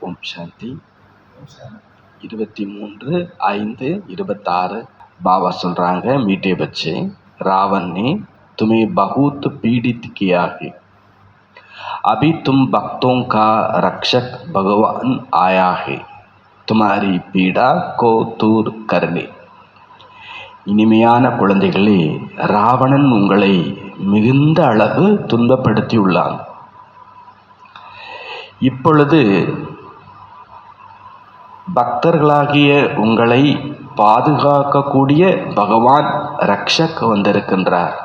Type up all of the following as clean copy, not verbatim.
ஓம் சாந்தி. 23/5/26 பாபா சொல்றாங்க, மீட்டே बच्चे रावण ने तुम्हें बहुत पीड़ित किया है, अभी तुम भक्तों का रक्षक भगवान आया है, तुम्हारी पीड़ा को दूर करने. இனிமையான குழந்தைகளே, ராவணன் உங்களை மிகுந்த அளவு துன்பப்படுத்தியுள்ளான். இப்பொழுது பக்தர்களாகிய உங்களை பாதுகாக்கக்கூடிய பகவான் ரக்ஷக் வந்திருக்கின்றார்.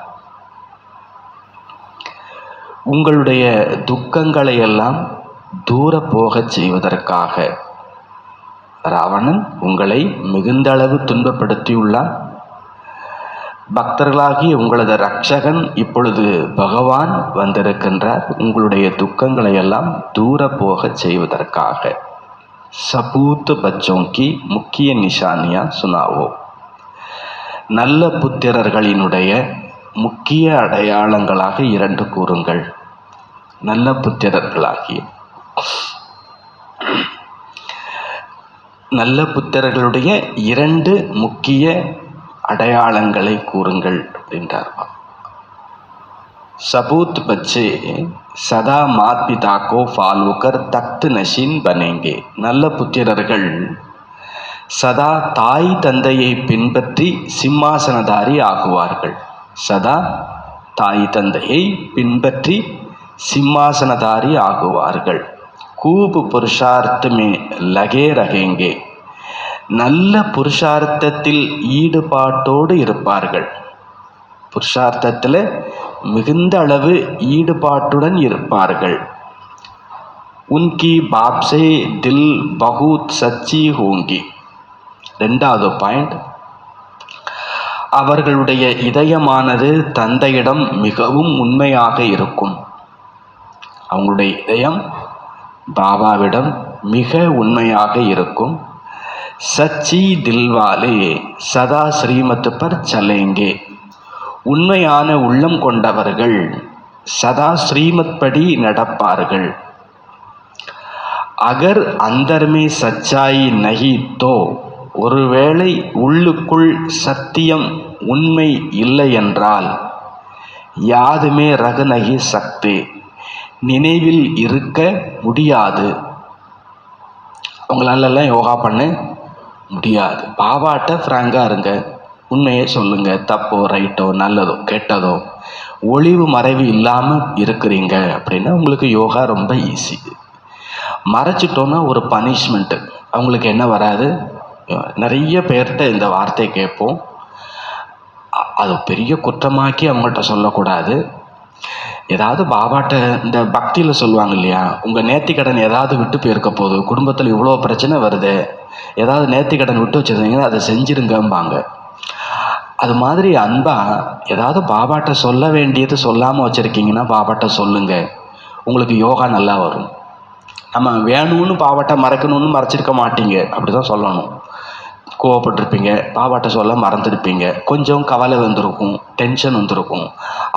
உங்களுடைய துக்கங்களை எல்லாம் தூர போகச் செய்வதற்காக ராவணன் உங்களை மிகுந்த அளவு துன்பப்படுத்தியுள்ளான். பக்தர்களாகிய உங்களது ரக்ஷகன் இப்பொழுது பகவான் வந்திருக்கின்றார், உங்களுடைய துக்கங்களை எல்லாம் தூர போகச் செய்வதற்காக. சபூத் பச்சோं की முக்கிய நிஷானியா சுனாவோ. நல்ல புத்திரர்களினுடைய முக்கிய அடையாளங்களாக 2 கூறுங்கள். நல்ல புத்திரர்களாகிய நல்ல புத்திரர்களுடைய 2 முக்கிய அடையாளங்களை கூறுங்கள் அப்படின்றார். सबूत बच्चे सदा मात पिता को फॉलो कर तख्त नशीन बनेंगे. நல்ல புத்திரர்கள் சதா தாய் தந்தையை பின்பற்றி சிம்மாசனதாரி ஆகுவார்கள். சதா தாய் தந்தையை பின்பற்றி சிம்மாசனதாரி ஆகுவார்கள். खूब पुरुषार्थ में लगे रहेंगे. நல்ல புருஷார்த்தத்தில் ஈடுபாட்டோடு இருப்பார்கள். புருஷார்த்தத்தில் மிகுந்த அளவு ஈடுபாட்டுடன் இருப்பார்கள். உன்கி பாப் சே தில் பகுத் சச்சி ஹோங்கி. 2வது பாயிண்ட், அவர்களுடைய இதயமானது தந்தையிடம் மிகவும் உண்மையாக இருக்கும். அவங்களுடைய இதயம் பாபாவிடம் மிக உண்மையாக இருக்கும். சச்சி தில்வாலே சதா ஸ்ரீமத் பர் சலேங்கே. உண்மையான உள்ளம் கொண்டவர்கள் சதா ஸ்ரீமத் படி நடப்பார்கள். அகர் அந்தர் மே சச்சாயி நஹி தோ, ஒருவேளை உள்ளுக்குள் சத்தியம் உண்மை இல்லை என்றால், யாதுமே ரக நஹி சக்தே, நினைவில் இருக்க முடியாது. உங்களாலெல்லாம் யோகா பண்ண முடியாது. பாபாட்ட ஃப்ராங்காக இருங்க, உண்மையை சொல்லுங்க. தப்போ ரைட்டோ நல்லதோ கெட்டதோ ஒளிவு மறைவு இல்லாமல் இருக்கிறீங்க அப்படின்னா உங்களுக்கு யோகா ரொம்ப ஈஸி. மறைச்சிட்டோன்னா ஒரு பனிஷ்மெண்ட்டு. அவங்களுக்கு என்ன வராது? நிறைய பேர்கிட்ட இந்த வார்த்தை கேட்போம். அது பெரிய குற்றமாக்கி அவங்கள்ட்ட சொல்லக்கூடாது. ஏதாவது பாபாட்ட இந்த பக்தியில் சொல்லுவாங்க இல்லையா, உங்கள் நேர்த்திக்கடன் ஏதாவது விட்டு போயிருக்க போகுது, குடும்பத்தில் இவ்வளோ பிரச்சனை வருது, ஏதாவது நேர்த்திக்கடன் விட்டு வச்சுருந்தீங்கன்னா அதை செஞ்சிருங்கம்பாங்க. அது மாதிரி அன்பா ஏதாவது பாபாட்ட சொல்ல வேண்டியது சொல்லாமல் வச்சுருக்கீங்கன்னா பாபாட்ட சொல்லுங்கள், உங்களுக்கு யோகா நல்லா வரும். நம்ம வேணும்னு பாபாட்ட மறைக்கணும்னு மறைச்சிருக்க மாட்டீங்க, அப்படி தான் சொல்லணும். கோவப்பட்டிருப்பீங்க, பாபாட்ட சொல்ல மறந்துருப்பீங்க, கொஞ்சம் கவலை வந்திருக்கும், டென்ஷன் வந்திருக்கும்,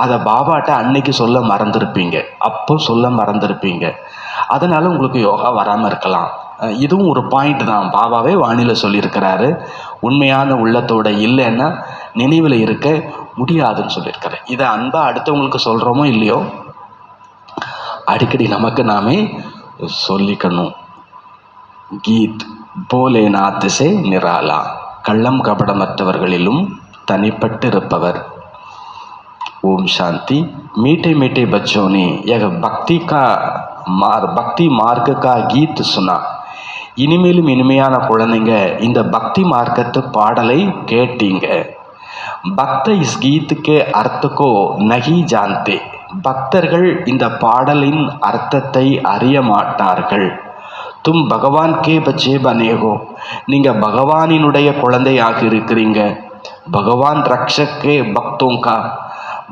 அதை பாபாட்ட அன்னைக்கு சொல்ல மறந்துருப்பீங்க, அப்போ சொல்ல மறந்துருப்பீங்க. அதனால் உங்களுக்கு யோகா வராமல் இருக்கலாம். இதுவும் ஒரு பாயிண்ட் தான். பாபாவே வானிலை சொல்லியிருக்கிறாரு, உண்மையான உள்ளத்தோட இல்லைன்னா நினைவில் இருக்க முடியாதுன்னு சொல்லியிருக்காரு. இதை அன்பாக அடுத்தவங்களுக்கு சொல்கிறோமோ இல்லையோ, அடிக்கடி நமக்கு நாமே சொல்லிக்கணும். கீத் போலேநாத் சே நிராலா, கள்ளம் கபடமற்றவர்களிலும் தனிப்பட்டு இருப்பவர். ஓம் சாந்தி. மீட்டே மீட்டே बच्चों ने यह भक्ति मार्ग का गीत सुना. இனிமேலும் இனிமையான குழந்தைங்க, இந்த பக்தி மார்க்கத்து பாடலை கேட்டீங்க. பக்த இஸ் கீத்துக்கு அர்த்தக்கோ நகி ஜான்தே. பக்தர்கள் இந்த பாடலின் அர்த்தத்தை அறிய மாட்டார்கள். தும் பகவான் கே பச்சே பனேகோ, நீங்கள் பகவானினுடைய குழந்தையாக இருக்கிறீங்க. பகவான் ரக்ஷக்கே பக்தோங்கா,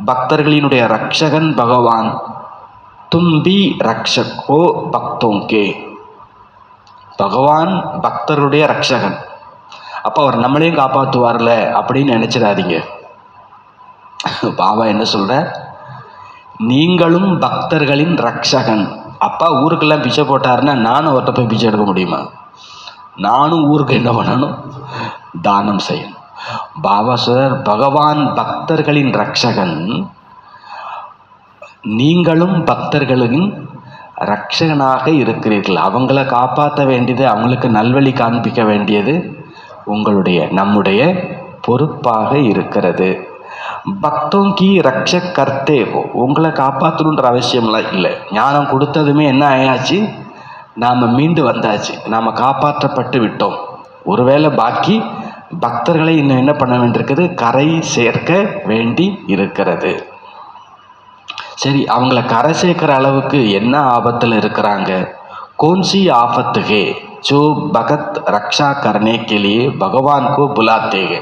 பக்தர்களினுடைய ரக்ஷகன் பகவான். தும் பி ரக்ஷக்கோ பக்தோங்கே, பகவான் பக்தருடைய ரக்ஷகன். அப்போ அவர் நம்மளையும் காப்பாற்றுவார்ல அப்படின்னு நினச்சிடாதீங்க. பாபா என்ன சொல்ற, நீங்களும் பக்தர்களின் ரக்ஷகன் அப்பா ஊருக்கெல்லாம் பிச்சை போட்டாருன்னா நானும் அவர்கிட்ட போய் பிச்சை எடுக்க முடியுமா? நானும் ஊருக்கு என்ன பண்ணணும்? தானம் செய்யணும். பாபா சொல்றார், பகவான் பக்தர்களின் ரட்சகன், நீங்களும் பக்தர்களின் ரட்சகனாக இருக்கிறீர்கள். அவங்கள காப்பாற்ற வேண்டியது, அவங்களுக்கு நல்வழி காண்பிக்க வேண்டியது நம்முடைய பொறுப்பாக இருக்கிறது. பக்தோங்கி ரட்சக் கர்த்தே ஹோ, உங்களை காப்பாற்றணுன்ற அவசியம்லாம் இல்லை. ஞானம் கொடுத்ததுமே என்ன ஆயாச்சு? நாம் மீண்டு வந்தாச்சு, நாம் காப்பாற்றப்பட்டு விட்டோம். ஒருவேளை பாக்கி பக்தர்களை இன்னும் என்ன பண்ண வேண்டியிருக்குது? கரை சேர்க்க வேண்டி இருக்கிறது. சரி, அவங்கள கரை சேர்க்கிற அளவுக்கு என்ன ஆபத்தில் இருக்கிறாங்க? கோன்சி ஆபத்துகே ஜோ பகத் ரக்ஷா கர்னே கே லியே பகவான் கோ புலாத்தேகே.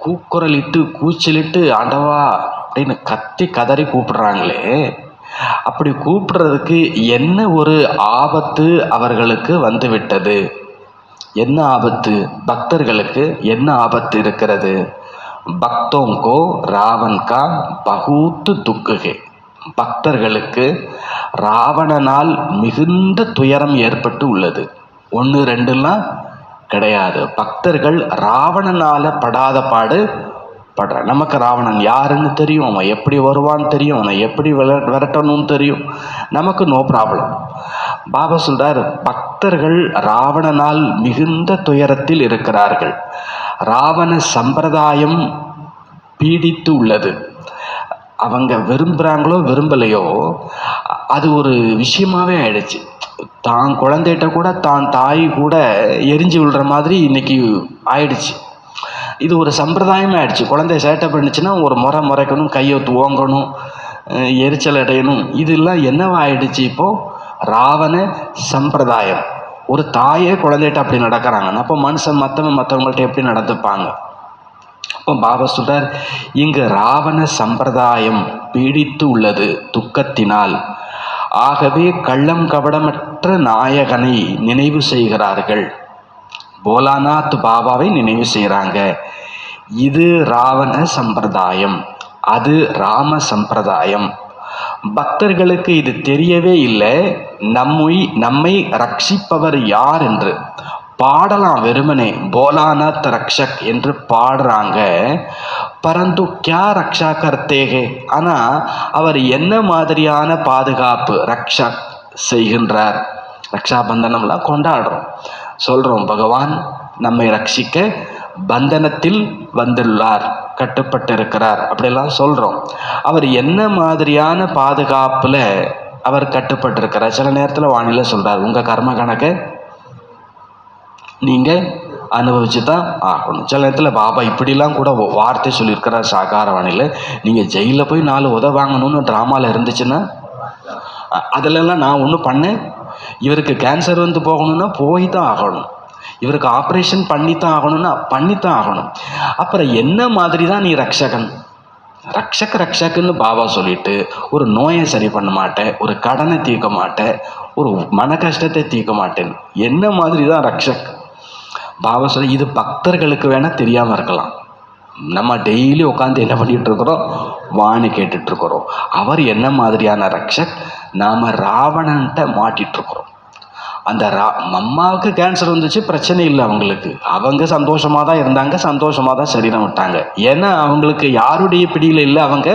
கூக்குரலிட்டு கூச்சலிட்டு ஆண்டவா அப்படின்னு கத்தி கதறி கூப்பிடுறாங்களே, அப்படி கூப்பிடுறதுக்கு என்ன ஒரு ஆபத்து அவர்களுக்கு வந்து விட்டது? என்ன ஆபத்து? பக்தர்களுக்கு என்ன ஆபத்து இருக்கிறது? பக்தோங்கோ ராவன் கா பகூத் துக்குகே. பக்தர்களுக்கு ராவணனால் மிகுந்த துயரம் ஏற்பட்டு உள்ளது. 1 2லாம் கிடையாது. பக்தர்கள் ராவணனால படாத பாடு படுற. நமக்கு ராவணன் யாருன்னு தெரியும், அவன் எப்படி வருவான்னு தெரியும், அவனை எப்படி விரட்டணும்னு தெரியும், நமக்கு நோ ப்ராப்ளம். பாபா சொல்றார், பக்தர்கள் ராவணனால் மிகுந்த துயரத்தில் இருக்கிறார்கள். ராவண சம்பிரதாயம் பீடித்து உள்ளது. அவங்க விரும்புகிறாங்களோ விரும்பலையோ, அது ஒரு விஷயமாகவே ஆயிடுச்சு. தான் குழந்தைகிட்ட கூட தான் தாய் கூட எரிஞ்சு விழுற மாதிரி இன்னைக்கு ஆயிடுச்சு. இது ஒரு சம்பிரதாயமே ஆயிடுச்சு. குழந்தை சேட்டை பண்ணிச்சுன்னா ஒரு முறைக்கணும், கையை ஓங்கணும், எரிச்சல் அடையணும். இதெல்லாம் என்னவா ஆயிடுச்சு இப்போது? ராவண சம்பிரதாயம். ஒரு தாயே குழந்தைகிட்ட அப்படி நடக்கிறாங்கன்னா அப்போ மனுஷன் மற்றவங்கள்ட்ட எப்படி நடந்துப்பாங்க? அப்போ பாபா சொல்றார், இங்கு ராவண சம்பிரதாயம் பீடித்து உள்ளது துக்கத்தினால். ஆகவே கள்ளம் கபடமற்ற நாயகனை நினைவு செய்கிறார்கள். போலாநாத் பாபாவை நினைவு செய்கிறாங்க. இது ராவண சம்பிரதாயம், அது ராம சம்பிரதாயம். பக்தர்களுக்கு இது தெரியவே இல்லை. நம்மை ரட்சிப்பவர் யார் என்று பாடலாம். வெறுமனே போலாநாத் ரக்ஷக் என்று பாடுறாங்க. பரந்து கியா ரக்ஷா கர்த்தேகே. ஆனால் அவர் என்ன மாதிரியான பாதுகாப்பு ரக்ஷக் செய்கின்றார்? ரக்ஷாபந்தனம்லாம் கொண்டாடுறோம், சொல்கிறோம், பகவான் நம்மை ரட்சிக்க பந்தனத்தில் வந்துள்ளார், கட்டுப்பட்டு இருக்கிறார், அப்படிலாம் சொல்கிறோம். அவர் என்ன மாதிரியான பாதுகாப்பில் அவர் கட்டுப்பட்டு இருக்கிறார்? சில நேரத்தில் வானிலை சொல்கிறார், உங்கள் கர்ம கணக்கை நீங்கள் அனுபவிச்சு தான் ஆகணும். சில நேரத்தில் பாபா இப்படிலாம் கூட வார்த்தை சொல்லியிருக்கிறார் சாகாரவாணியில், நீங்கள் ஜெயிலில் போய் 4 உதை வாங்கணும்னு ட்ராமாவில் இருந்துச்சுன்னா அதிலெல்லாம் நான் ஒன்றும் பண்ணேன். இவருக்கு கேன்சர் வந்து போகணுன்னா போய் தான் ஆகணும், இவருக்கு ஆப்ரேஷன் பண்ணித்தான் ஆகணும்னா பண்ணித்தான் ஆகணும். அப்புறம் என்ன மாதிரி தான் நீ ரக்ஷகன்? ரக்ஷக்குன்னு பாபா சொல்லிட்டு ஒரு நோயை சரி பண்ண மாட்டேன், ஒரு கடனை தீர்க்க மாட்டேன், ஒரு மன கஷ்டத்தை தீர்க்க மாட்டேன், என்ன மாதிரி தான் ரக்ஷக்? பாபா சொல்ல, இது பக்தர்களுக்கு வேணால் தெரியாமல் இருக்கலாம். நம்ம டெய்லி உட்காந்து என்ன பண்ணிகிட்டு இருக்கிறோம்? வாணி கேட்டுட்ருக்குறோம். அவர் என்ன மாதிரியான ரக்ஷக்? நாம் ராவணன்ட்ட மாட்டிகிட்ருக்குறோம். அந்த அம்மாவுக்கு கேன்சர் வந்துச்சு, பிரச்சனை இல்லை அவங்களுக்கு, அவங்க சந்தோஷமாக தான் இருந்தாங்க, சந்தோஷமாக தான் சரீரம் விட்டாங்க. ஏன்னா அவங்களுக்கு யாருடைய பிடியில் இல்லை, அவங்க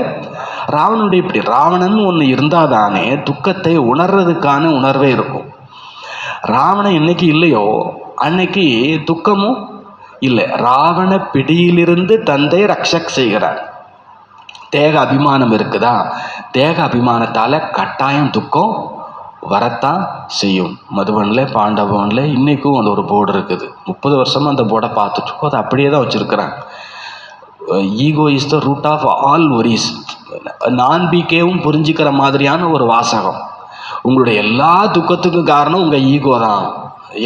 ராவணனுடைய பிடி. ராவணன் ஒன்று இருந்தால் தானே துக்கத்தை உணர்றதுக்கான உணர்வே இருக்கும். ராவணன் என்னைக்கு இல்லையோ அன்னைக்கு துக்கமும் இல்லை. ராவண பிடியிலிருந்து தந்தை ரக்ஷக் செய்கிறார். தேக அபிமானம் இருக்குதா? தேக அபிமானத்தால் கட்டாயம் துக்கம் வரத்தான் செய்யும். மதுபனில் பாண்டவனில் இன்றைக்கும் அந்த ஒரு போர்டு இருக்குது. 30 வருஷமாக அந்த போர்டை பார்த்துட்ருக்கோம். அதை அப்படியே தான் வச்சுருக்கிறாங்க. Ego is the root of all evils. நான்-பிகேவும் புரிஞ்சிக்கிற மாதிரியான ஒரு வாசகம். உங்களுடைய எல்லா துக்கத்துக்கும் காரணம் உங்கள் ஈகோ தான்.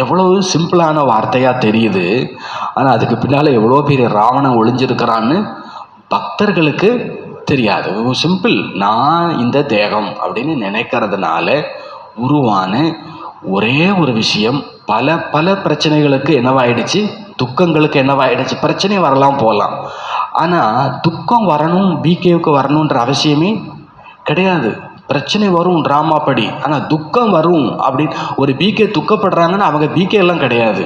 எவ்வளவு சிம்பிளான வார்த்தையாக தெரியுது, ஆனால் அதுக்கு பின்னால் எவ்வளோ பெரிய ராவணன் ஒளிஞ்சிருக்கிறான்னு பக்தர்களுக்கு தெரியாது. சிம்பிள், நான் இந்த தேகம் அப்படின்னு நினைக்கிறதுனால உருவான ஒரே ஒரு விஷயம் பல பிரச்சனைகளுக்கு என்னவாயிடுச்சு? துக்கங்களுக்கு என்னவாயிடுச்சு? பிரச்சனை வரலாம் போகலாம், ஆனால் துக்கம் வரணும், பிகேவுக்கு வரணுன்ற அவசியமே கிடையாது. பிரச்சனை வரும் ட்ராமா படி, ஆனால் துக்கம் வரும் அப்படின்னு ஒரு பிகே துக்கப்படுறாங்கன்னா அவங்க பிகே எல்லாம் கிடையாது.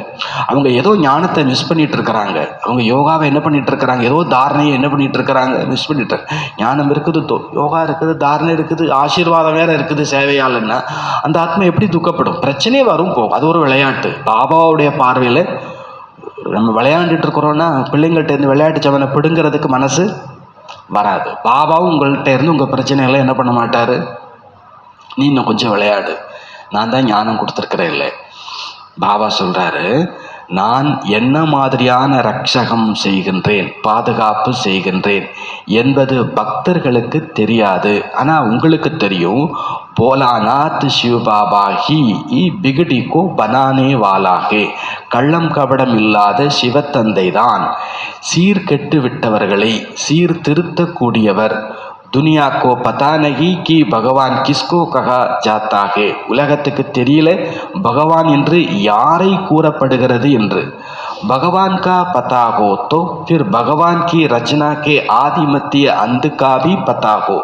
அவங்க ஏதோ ஞானத்தை மிஸ் பண்ணிட்டு இருக்கிறாங்க. அவங்க யோகாவை என்ன பண்ணிட்டு இருக்கிறாங்க, ஏதோ தாரணையை என்ன பண்ணிட்டு இருக்கிறாங்க, மிஸ் பண்ணிட்டு. ஞானம் இருக்குது, யோகா இருக்குது, தாரணை இருக்குது, ஆசீர்வாதம் வேற இருக்குது சேவையாளன்னா அந்த ஆத்மா எப்படி துக்கப்படும்? பிரச்சனையே வரும் போகும். அது ஒரு விளையாட்டு. பாபாவுடைய பார்வையில் நம்ம விளையாண்டுட்டு இருக்கிறோன்னா பிள்ளைங்கள்ட்ட இருந்து விளையாட்டு சவனை பிடுங்கிறதுக்கு மனசு வராது. பாபாவும் உங்கள்கிட்ட இருந்து உங்கள் பிரச்சனைகளை என்ன பண்ண மாட்டார், நீ இன்னும் கொஞ்சம் விளையாடு, நான் தான் ஞானம் கொடுத்துருக்கிறேன் இல்லை. பாபா சொல்கிறாரு, நான் என்ன மாதிரியான ரட்சகம் செய்கின்றேன், பாதுகாப்பு செய்கின்றேன் என்பது பக்தர்களுக்கு தெரியாது. ஆனால் உங்களுக்கு தெரியும். போலாநாத் சிவபாபா ஹி பிகடிக்கோ பனானே வாலாகே. கள்ளம் கபடம் இல்லாத சிவத்தந்தை தான் சீர்கெட்டு விட்டவர்களை சீர்திருத்தக்கூடியவர். துனியா கோ பதா நகி கி பகவான் கிஸ்கோ கஹா ஜாத்தா ஹே. உலகத்துக்கு தெரியல பகவான் என்று யாரை கூறப்படுகிறது என்று. பகவான் கா பதா ஹோ தோ ஃபிர் பகவான் கி ரச்சனா கே ஆதிமத்திய அந்து கா பி பதா ஹோ.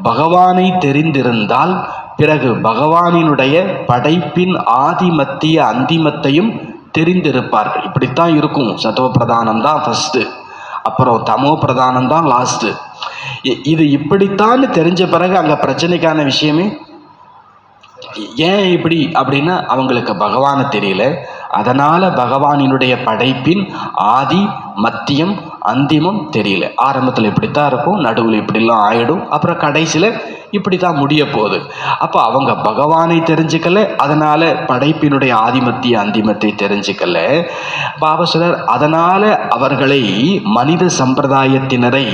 பகவானை தெரிந்திருந்தால் பிறகு பகவானினுடைய படைப்பின் ஆதிமத்திய அந்திமத்தையும் தெரிந்திருப்பார்கள். இப்படித்தான் இருக்கும். சத்துவ பிரதானம் தான் ஃபஸ்ட்டு, அப்புறம் தமோ பிரதானம் தான் லாஸ்ட்டு. இது இப்படித்தான் தெரிஞ்ச பிறகு அங்கே பிரச்சனைக்கான விஷயமே ஏன் இப்படி அப்படின்னா அவங்களுக்கு பகவானை தெரியல. அதனால் பகவானினுடைய படைப்பின் ஆதி மத்தியம் அந்திமம் தெரியல. ஆரம்பத்தில் இப்படித்தான் இருக்கும், நடுவில் இப்படிலாம் ஆயிடும், அப்புறம் கடைசியில் இப்படி தான் முடிய போகுது. அப்போ அவங்க பகவானை தெரிஞ்சுக்கல, அதனால் படைப்பினுடைய ஆதிமத்திய அந்திமத்தை தெரிஞ்சுக்கல. பாபா சொல்றார், அதனால் அவர்களை மனித சம்பிரதாயத்தினரை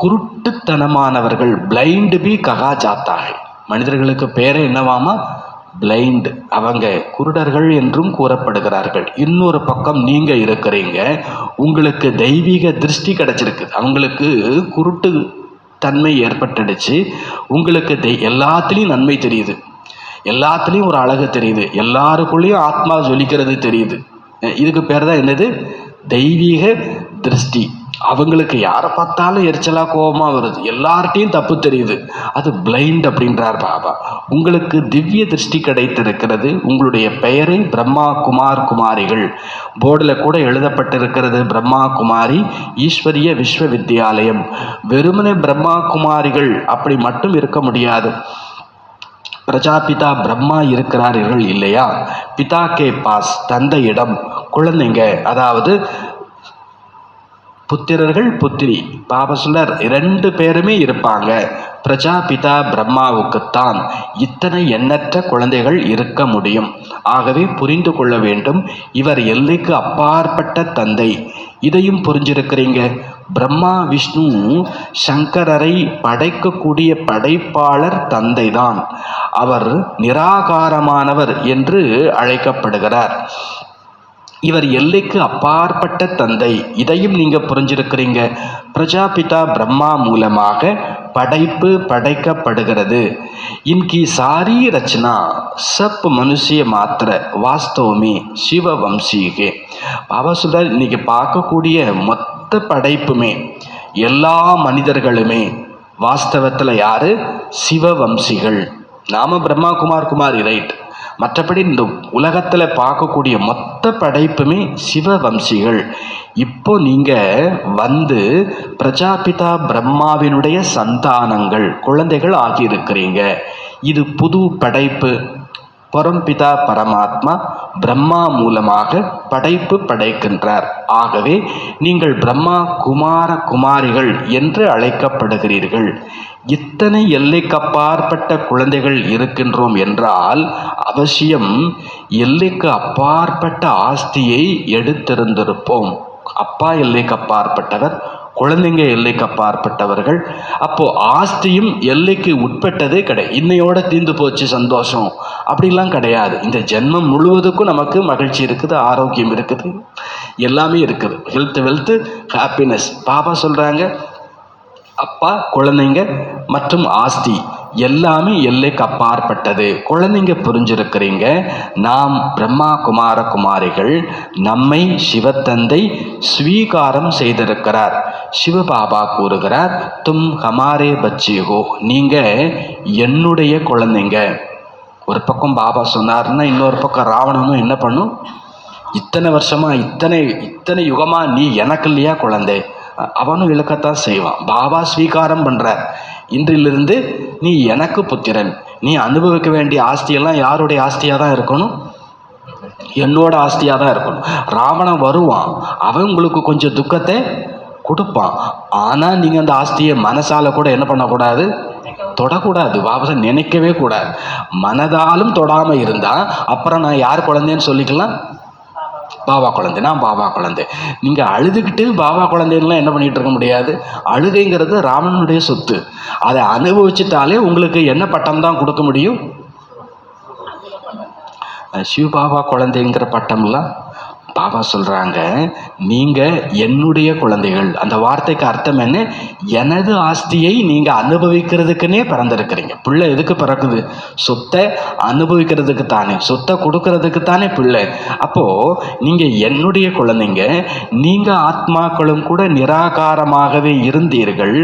குருட்டுத்தனமானவர்கள் பிளைண்டு பி ககா ஜாத்தாக. மனிதர்களுக்கு பேரை என்னவாமா, பிளைண்ட். அவங்க குருடர்கள் என்றும் கூறப்படுகிறார்கள். இன்னொரு பக்கம் நீங்க இருக்கிறீங்க, உங்களுக்கு தெய்வீக திருஷ்டி கிடைச்சிருக்கு, அவங்களுக்கு குருட்டு தன்மை ஏற்பட்டுடுச்சு. உங்களுக்கு எல்லாத்துலேயும் நன்மை தெரியுது, எல்லாத்துலேயும் ஒரு அழகு தெரியுது, எல்லாருக்குள்ளேயும் ஆத்மா ஜொலிக்கிறது தெரியுது. இதுக்கு பேர் தான் என்னது, தெய்வீக திருஷ்டி. அவங்களுக்கு யாரை பார்த்தாலும் எரிச்சலாக கோபமாக வருது, எல்லார்ட்டையும் தப்பு தெரியுது, அது பிளைண்ட் அப்படின்றார் பாபா. உங்களுக்கு திவ்ய திருஷ்டி கிடைத்திருக்கிறது. உங்களுடைய பெயரை பிரம்மா குமார் குமாரிகள், போர்டில் கூட எழுதப்பட்டிருக்கிறது பிரம்மா குமாரி ஈஸ்வரிய விஸ்வ வித்யாலயம். வெறுமனே பிரம்மா குமாரிகள் அப்படி மட்டும் இருக்க முடியாது. பிரஜாபிதா பிரம்மா இருக்கிறார்கள் இல்லையா, பிதா கே பாஸ் தந்தையிடம் குழந்தைங்க, அதாவது புத்திரர்கள் புத்திரி. பாபா சொல்றார், 2 பேருமே இருப்பாங்க. பிரஜாபிதா பிரம்மாவுக்குத்தான் இத்தனை எண்ணற்ற குழந்தைகள் இருக்க முடியும். ஆகவே புரிந்து கொள்ள வேண்டும், இவர் எல்லைக்கு அப்பாற்பட்ட தந்தை. இதையும் புரிஞ்சிருக்கிறீங்க. பிரம்மா விஷ்ணு சங்கரரை படைக்கக்கூடிய படைப்பாளர் தந்தைதான். அவர் நிராகாரமானவர் என்று அழைக்கப்படுகிறார். இவர் எல்லைக்கு அப்பாற்பட்ட தந்தை. இதையும் நீங்க புரிஞ்சிருக்கிறீங்க. பிரஜாபிதா பிரம்மா மூலமாக படைப்பு படைக்கப்படுகிறது. இன்கி சாரி ரச்சனா சப் மனுஷிய மாத்திர வாஸ்தவமே சிவ வம்சீகே. பாபா சொல்றார், இன்னைக்கு பார்க்கக்கூடிய மொத்த படைப்புமே, எல்லா மனிதர்களுமே வாஸ்தவத்தில் யாரு, சிவவம்சிகள். நாம பிரம்மா குமார் குமாரி, ரைட். மற்றபடி இந்த உலகத்தில் பார்க்கக்கூடிய மொத்த படைப்புமே சிவவம்சிகள். இப்போ நீங்கள் பிரஜாபிதா பிரம்மாவினுடைய சந்தானங்கள், குழந்தைகள் ஆகியிருக்கிறீங்க. இது புது படைப்பு. பரம்பிதா பரமாத்மா பிரம்மா மூலமாக படைப்பு படைக்கின்றார். ஆகவே நீங்கள் பிரம்மா குமார குமாரிகள் என்று அழைக்கப்படுகிறீர்கள். இத்தனை எல்லைக்கப்பாற்பட்ட குழந்தைகள் இருக்கின்றோம் என்றால் அவசியம் எல்லைக்கு அப்பாற்பட்ட ஆஸ்தியை எடுத்திருந்திருப்போம். அப்பா எல்லைக்கு அப்பாற்பட்டவர், குழந்தைங்க எல்லைக்கு அப்பாற்பட்டவர்கள். அப்போ ஆஸ்தியும் எல்லைக்கு உட்பட்டதே கிடையாது. இன்னையோட தீர்ந்து போச்சு சந்தோஷம் அப்படிலாம் கிடையாது. இந்த ஜென்மம் முழுவதுக்கும் நமக்கு மகிழ்ச்சி இருக்குது, ஆரோக்கியம் இருக்குது, எல்லாமே இருக்குது. Health wealth happiness. பாபா சொல்றாங்க, அப்பா குழந்தைங்க மற்றும் ஆஸ்தி எல்லாமே எல்லைக்கு அப்பாற்பட்டது. குழந்தைங்க புரிஞ்சிருக்கிறீங்க. நாம் பிரம்மா குமார குமாரிகள், நம்மை சிவத்தந்தை ஸ்வீகாரம் செய்திருக்கிறார். சிவபாபா கூறுகிறார், தும் ஹமாரே பச்சி ஹோ, நீங்க என்னுடைய குழந்தைங்க. ஒரு பக்கம் பாபா சொன்னார்னா இன்னொரு பக்கம் ராவணனும் என்ன பண்ணும், இத்தனை வருஷமா இத்தனை யுகமா நீ எனக்கு இல்லையா குழந்தை, அவனும் இழக்கத்தான் செய்வான். பாபா ஸ்வீகாரம் பண்றார், இன்றிலிருந்து நீ எனக்கு புத்திரன். நீ அனுபவிக்க வேண்டிய ஆஸ்தியெல்லாம் யாருடைய ஆஸ்தியாக தான் இருக்கணும், என்னோட ஆஸ்தியாக தான் இருக்கணும். ராவணன் வருவான், அவன் உங்களுக்கு கொஞ்சம் துக்கத்தை கொடுப்பான். ஆனால் நீங்கள் அந்த ஆஸ்தியை மனசால கூட என்ன பண்ணக்கூடாது, தொடக்கூடாது. பாபா நினைக்கவே கூடாது. மனதாலும் தொடாமல் இருந்தால் அப்புறம் நான் யார் குழந்தைன்னு சொல்லிக்கலாம், பாபா குழந்தை, நான் பாபா குழந்தை. நீங்கள் அழுதுகிட்டு பாபா குழந்தைலாம் என்ன பண்ணிகிட்டு இருக்க முடியாது. அழுகைங்கிறது ராவணனுடைய சொத்து. அதை அனுபவிச்சுட்டாலே உங்களுக்கு என்ன பட்டம் தான் கொடுக்க முடியும், சிவபாபா குழந்தைங்கிற பட்டம்லாம். பாபா சொல்கிறாங்க, நீங்கள் என்னுடைய குழந்தைகள். அந்த வார்த்தைக்கு அர்த்தம் என்ன, எனது ஆஸ்தியை நீங்கள் அனுபவிக்கிறதுக்குன்னே பிறந்திருக்கிறீங்க. பிள்ளை எதுக்கு பிறக்குது, சொத்தை அனுபவிக்கிறதுக்கு தானே, சொத்தை கொடுக்கறதுக்கு தானே பிள்ளை. அப்போது நீங்கள் என்னுடைய குழந்தைங்க. நீங்கள் ஆத்மாக்களும் கூட நிராகாரமாகவே இருந்தீர்கள்.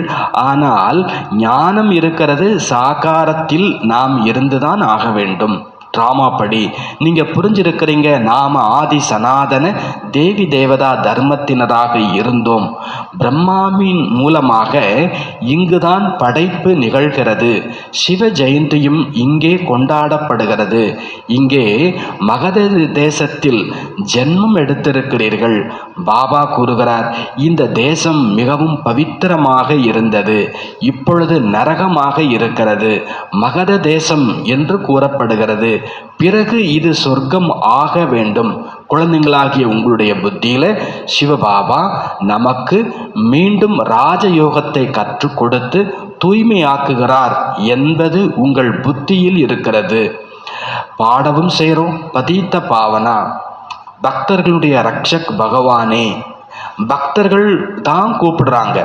ஆனால் ஞானம் இருக்கிறது சாகாரத்தில் நாம் இருந்துதான் ஆக வேண்டும். ட்ராமா படி நீங்கள் புரிஞ்சிருக்கிறீங்க, நாம் ஆதி சனாதன தேவி தேவதா தர்மத்தினராக இருந்தோம். பிரம்மாவின் மூலமாக இங்குதான் படைப்பு நிகழ்கிறது. சிவ ஜெயந்தியும் இங்கே கொண்டாடப்படுகிறது. இங்கே மகத தேசத்தில் ஜென்மம் எடுத்திருக்கிறீர்கள். பாபா கூறுகிறார், இந்த தேசம் மிகவும் பவித்திரமாக இருந்தது, இப்பொழுது நரகமாக இருக்கிறது. மகத தேசம் என்று கூறப்படுகிறது. பிறகு இது சொர்க்கம் ஆக வேண்டும். குழந்தைங்களாகிய உங்களுடைய புத்தியில சிவபாபா நமக்கு மீண்டும் ராஜயோகத்தை கற்றுக் கொடுத்து தூய்மையாக்குகிறார் என்பது உங்கள் புத்தியில் இருக்கிறது. பாடவும் செய்கிறோம், பதீத்த பாவனா, பக்தர்களுடைய ரக்ஷக் பகவானே. பக்தர்கள் தான் கூப்பிடுறாங்க.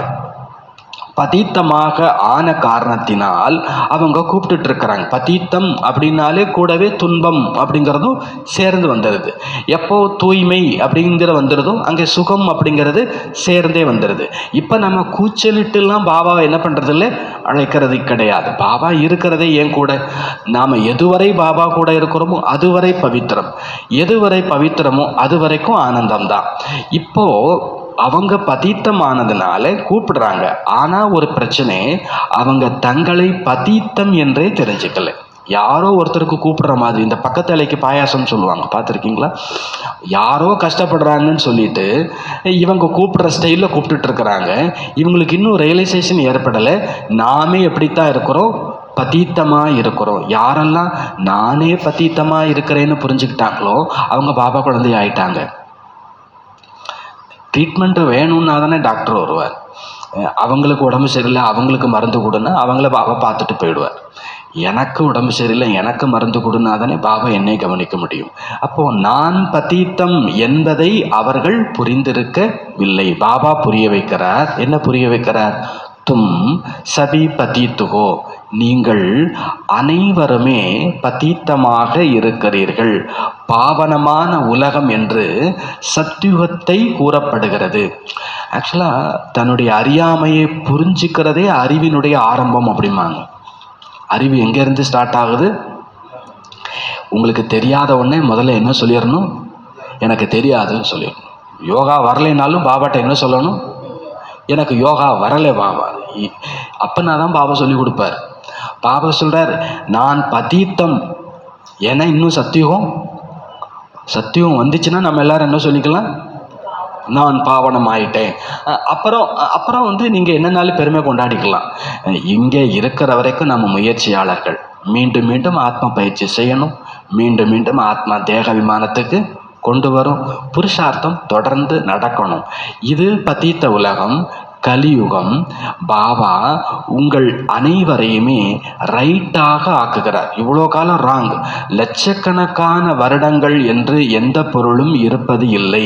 பதீத்தமாக ஆன காரணத்தினால் அவங்க கூப்பிட்டுட்டு இருக்கிறாங்க. பதீத்தம் அப்படின்னாலே கூடவே துன்பம் அப்படிங்கிறதும் சேர்ந்து வந்துடுது. எப்போ தூய்மை அப்படிங்கிற வந்துடுதோ அங்கே சுகம் அப்படிங்கிறது சேர்ந்தே வந்துடுது. இப்போ நம்ம கூச்சலிட்டுலாம் பாபாவை என்ன பண்ணுறது இல்லை, அழைக்கிறது கிடையாது. பாபா இருக்கிறதே ஏன் கூட. நாம் எதுவரை பாபா கூட இருக்கிறோமோ அதுவரை பவித்திரம், எதுவரை பவித்திரமோ அது வரைக்கும் ஆனந்தம்தான். இப்போது அவங்க பதீத்தமானதுனால கூப்பிடுறாங்க. ஆனால் ஒரு பிரச்சனை, அவங்க தங்களை பதீத்தம் என்றே தெரிஞ்சுக்கல. யாரோ ஒருத்தருக்கு கூப்பிடுற மாதிரி, இந்த பக்கத்து இலைக்கு பாயாசம் சொல்லுவாங்க, பார்த்துருக்கீங்களா? யாரோ கஷ்டப்படுறாங்கன்னு சொல்லிட்டு இவங்க கூப்பிடுற ஸ்டைலில் கூப்பிட்டுட்டு இருக்கிறாங்க. இவங்களுக்கு இன்னும் ரியலைசேஷன் ஏற்படலை, நாமே எப்படித்தான் இருக்கிறோம், பதீத்தமாக இருக்கிறோம். யாரெல்லாம் நானே பதீத்தமாக இருக்கிறேன்னு புரிஞ்சுக்கிட்டாங்களோ அவங்க பாபா குழந்தை ஆயிட்டாங்க. ட்ரீட்மெண்ட்டு வேணும்னா தானே டாக்டர் வருவார். அவங்களுக்கு உடம்பு சரியில்லை, அவங்களுக்கு மருந்து கொடுன்னா அவங்கள பாபா பார்த்துட்டு போயிடுவார். எனக்கு உடம்பு சரியில்லை, எனக்கு மருந்து கொடுன்னா தானே பாபா என்னை கவனிக்க முடியும். அப்போது நான் பதீத்தம் என்பதை அவர்கள் புரிந்திருக்கவில்லை. பாபா புரிய வைக்கிறார். என்ன புரிய வைக்கிறார்? தும் சபி பதீத்துகோ, நீங்கள் அனைவருமே பதீத்தமாக இருக்கிறீர்கள். பாவனமான உலகம் என்று சத்யுகத்தை கூறப்படுகிறது. ஆக்சுவலாக தன்னுடைய அறியாமையை புரிஞ்சுக்கிறதே அறிவினுடைய ஆரம்பம் அப்படிம்பாங்க. அறிவு எங்கேருந்து ஸ்டார்ட் ஆகுது? உங்களுக்கு தெரியாத உடனே முதல்ல என்ன சொல்லிடணும், எனக்கு தெரியாதுன்னு சொல்லிடணும். யோகா வரலைனாலும் பாபாட்ட என்ன சொல்லணும், எனக்கு யோகா வரலை பாபா. அப்போனா தான் பாபா சொல்லி கொடுப்பார். பாபா சொல்கிறார், நான் பதீத்தம். ஏன்னா இன்னும் சத்தியம் வந்துச்சுன்னா நம்ம எல்லாரும் என்ன சொல்லிக்கலாம், நான் பாவனம் ஆயிட்டேன். அப்புறம் நீங்கள் என்னன்னாலும் பெருமை கொண்டாடிக்கலாம். இங்கே இருக்கிற வரைக்கும் நம்ம முயற்சியாளர்கள். மீண்டும் மீண்டும் ஆத்மா பயிற்சி செய்யணும். மீண்டும் மீண்டும் ஆத்மா தேக விமானத்துக்கு கொண்டு வரும். புருஷார்த்தம் தொடர்ந்து நடக்கணும். இது பதீத்த உலகம். கலியுகம் பாபா உங்கள் அனைவரையுமே ரைட்டாக ஆக்குகிறார். இவ்வளோ காலம் ராங், லட்சக்கணக்கான வருடங்கள் என்று எந்த பொருளும் இருப்பது இல்லை.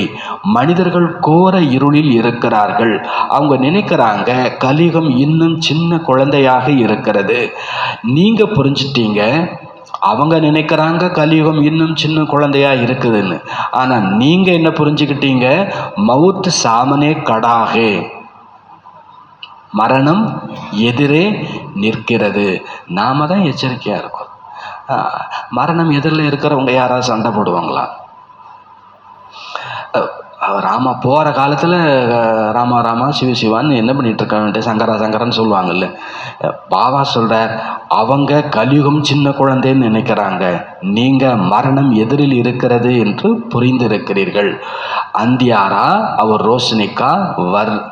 மனிதர்கள் கோர இருளில் இருக்கிறார்கள். அவங்க நினைக்கிறாங்க கலியுகம் இன்னும் சின்ன குழந்தையாக இருக்கிறது. நீங்க புரிஞ்சிட்டீங்க, அவங்க நினைக்கிறாங்க கலியுகம் இன்னும் சின்ன குழந்தையா இருக்குதுன்னு. ஆனா நீங்க என்ன புரிஞ்சுக்கிட்டீங்க? மவுத் சாமனே கடாகே, மரணம் எதிரே நிற்கிறது. நாம தான் எச்சரிக்கையா இருக்கோம். மரணம் எதிரில் இருக்கிறவங்க யாராவது சண்டை போடுவாங்களா? ராமா போகிற காலத்தில் ராமா ராமா சிவ சிவான்னு என்ன பண்ணிட்டு இருக்கான்ட்டு சங்கரா சங்கரன்னு சொல்லுவாங்கல்ல. பாபா சொல்கிறார், அவங்க கலியுகம் சின்ன குழந்தைன்னு நினைக்கிறாங்க, நீங்கள் மரணம் எதிரில் இருக்கிறது என்று புரிந்திருக்கிறீர்கள். அந்தியாரா அவர் ரோஷனிக்கா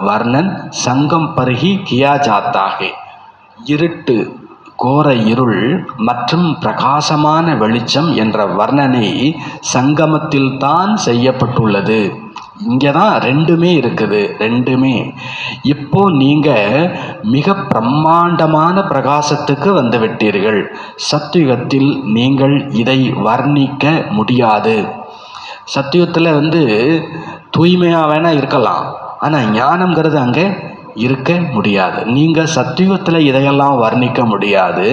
வர்ணன் சங்கம் பருகி கியா ஜாத்தாகே. இருட்டு, கோர இருள் மற்றும் பிரகாசமான வெளிச்சம் என்ற வர்ணனை சங்கமத்தில் தான் செய்யப்பட்டுள்ளது. இங்கே தான் ரெண்டுமே இருக்குது. ரெண்டுமே இப்போ நீங்கள் மிக பிரம்மாண்டமான பிரகாசத்துக்கு வந்து விட்டீர்கள். சத்யுகத்தில் நீங்கள் இதை வர்ணிக்க முடியாது. சத்யுகத்தில் தூய்மையாக வேணா இருக்கலாம், ஆனால் ஞானம்ங்கிறது அங்கே இருக்க முடியாது. நீங்கள் சத்தியுகத்தில் இதையெல்லாம் வர்ணிக்க முடியாது.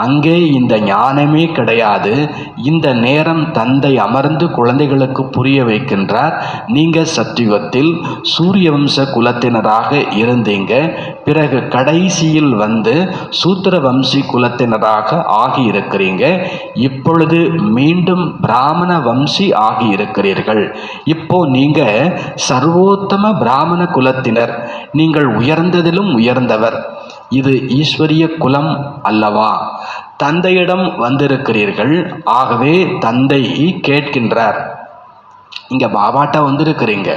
அங்கே இந்த ஞானமே கிடையாது. இந்த நேரம் தந்தை அமர்ந்து குழந்தைகளுக்கு புரிய வைக்கின்றார். நீங்கள் சத்தியுகத்தில் சூரிய வம்ச குலத்தினராக இருந்தீங்க, பிறகு கடைசியில் சூத்திர வம்சி குலத்தினராக ஆகியிருக்கிறீங்க. இப்பொழுது மீண்டும் பிராமண வம்சி ஆகியிருக்கிறீர்கள். இப்போ நீங்கள் சர்வோத்தம பிராமண குலத்தினர், நீங்கள் உயர்ந்ததிலும் உயர்ந்தவர். இது ஈஸ்வரிய குலம் அல்லவா? தந்தையிடம் வந்திருக்கிறீர்கள். ஆகவே தந்தை கேட்கின்றார், இங்க பாபாட்ட வந்திருக்கிறீங்க.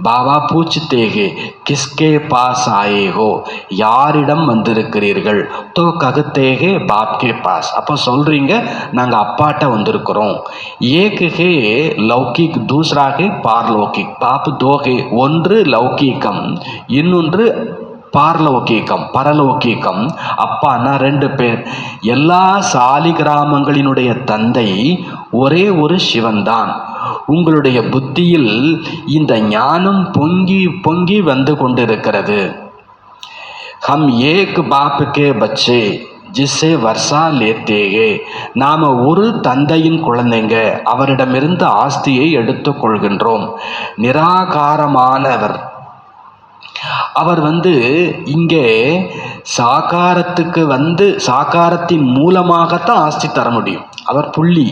பாபா பூச்சித்தேகே கிஸ்கே பாஸ் ஆயேகோ, யாரிடம் வந்திருக்கிறீர்கள்? தோ ககுத்தேகே பாப்கே பாஸ். அப்போ சொல்றீங்க நாங்க அப்பாட்ட வந்திருக்கிறோம். ஏகே லௌகிக் தூசராகே பார்லௌகிக். பாப் தோகே, ஒன்று லௌகீகம், இன்னொன்று பார்லௌகீகம் பரலௌகீகம். அப்பான்னா 2 பேர். எல்லா சாலி கிராமங்களினுடைய தந்தை ஒரே ஒரு சிவன்தான். உங்களுடைய புத்தியில் இந்த ஞானம் பொங்கி பொங்கி வந்து கொண்டிருக்கிறது. ஹம் ஏக் பாப் கே பச்சே ஜிஸ்ஸே வர்ஷா லேத்தேகே. நாம் ஒரு தந்தையின் குழந்தைங்க, அவரிடமிருந்து ஆஸ்தியை எடுத்துக் கொள்கின்றோம். நிராகாரமானவர் அவர் இங்கே சாகாரத்துக்கு சாகாரத்தின் மூலமாகத்தான் ஆஸ்தி தர முடியும். அவர் புள்ளி.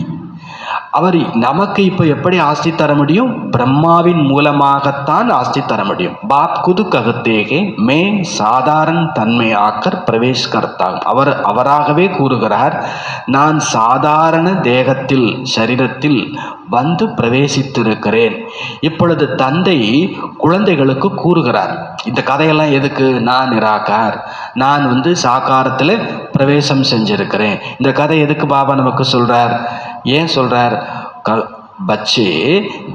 அவர் நமக்கு இப்போ எப்படி ஆஸ்தி தர முடியும்? பிரம்மாவின் மூலமாகத்தான் ஆஸ்தி தர முடியும். பாப் குது ககுத்தேகே மே சாதாரண தன்மை ஆக்கர் பிரவேஷ் கர்த்தாகும். அவராகவே கூறுகிறார், நான் சாதாரண தேகத்தில் சரீரத்தில் பிரவேசித்திருக்கிறேன். இப்பொழுது தந்தை குழந்தைகளுக்கு கூறுகிறார், இந்த கதையெல்லாம் எதுக்கு? நான் நிராகார், நான் சாகாரத்தில் பிரவேசம் செஞ்சிருக்கிறேன். இந்த கதை எதுக்கு பாபா நமக்கு சொல்றார்? ஏன் சொல்றார்? பச்சே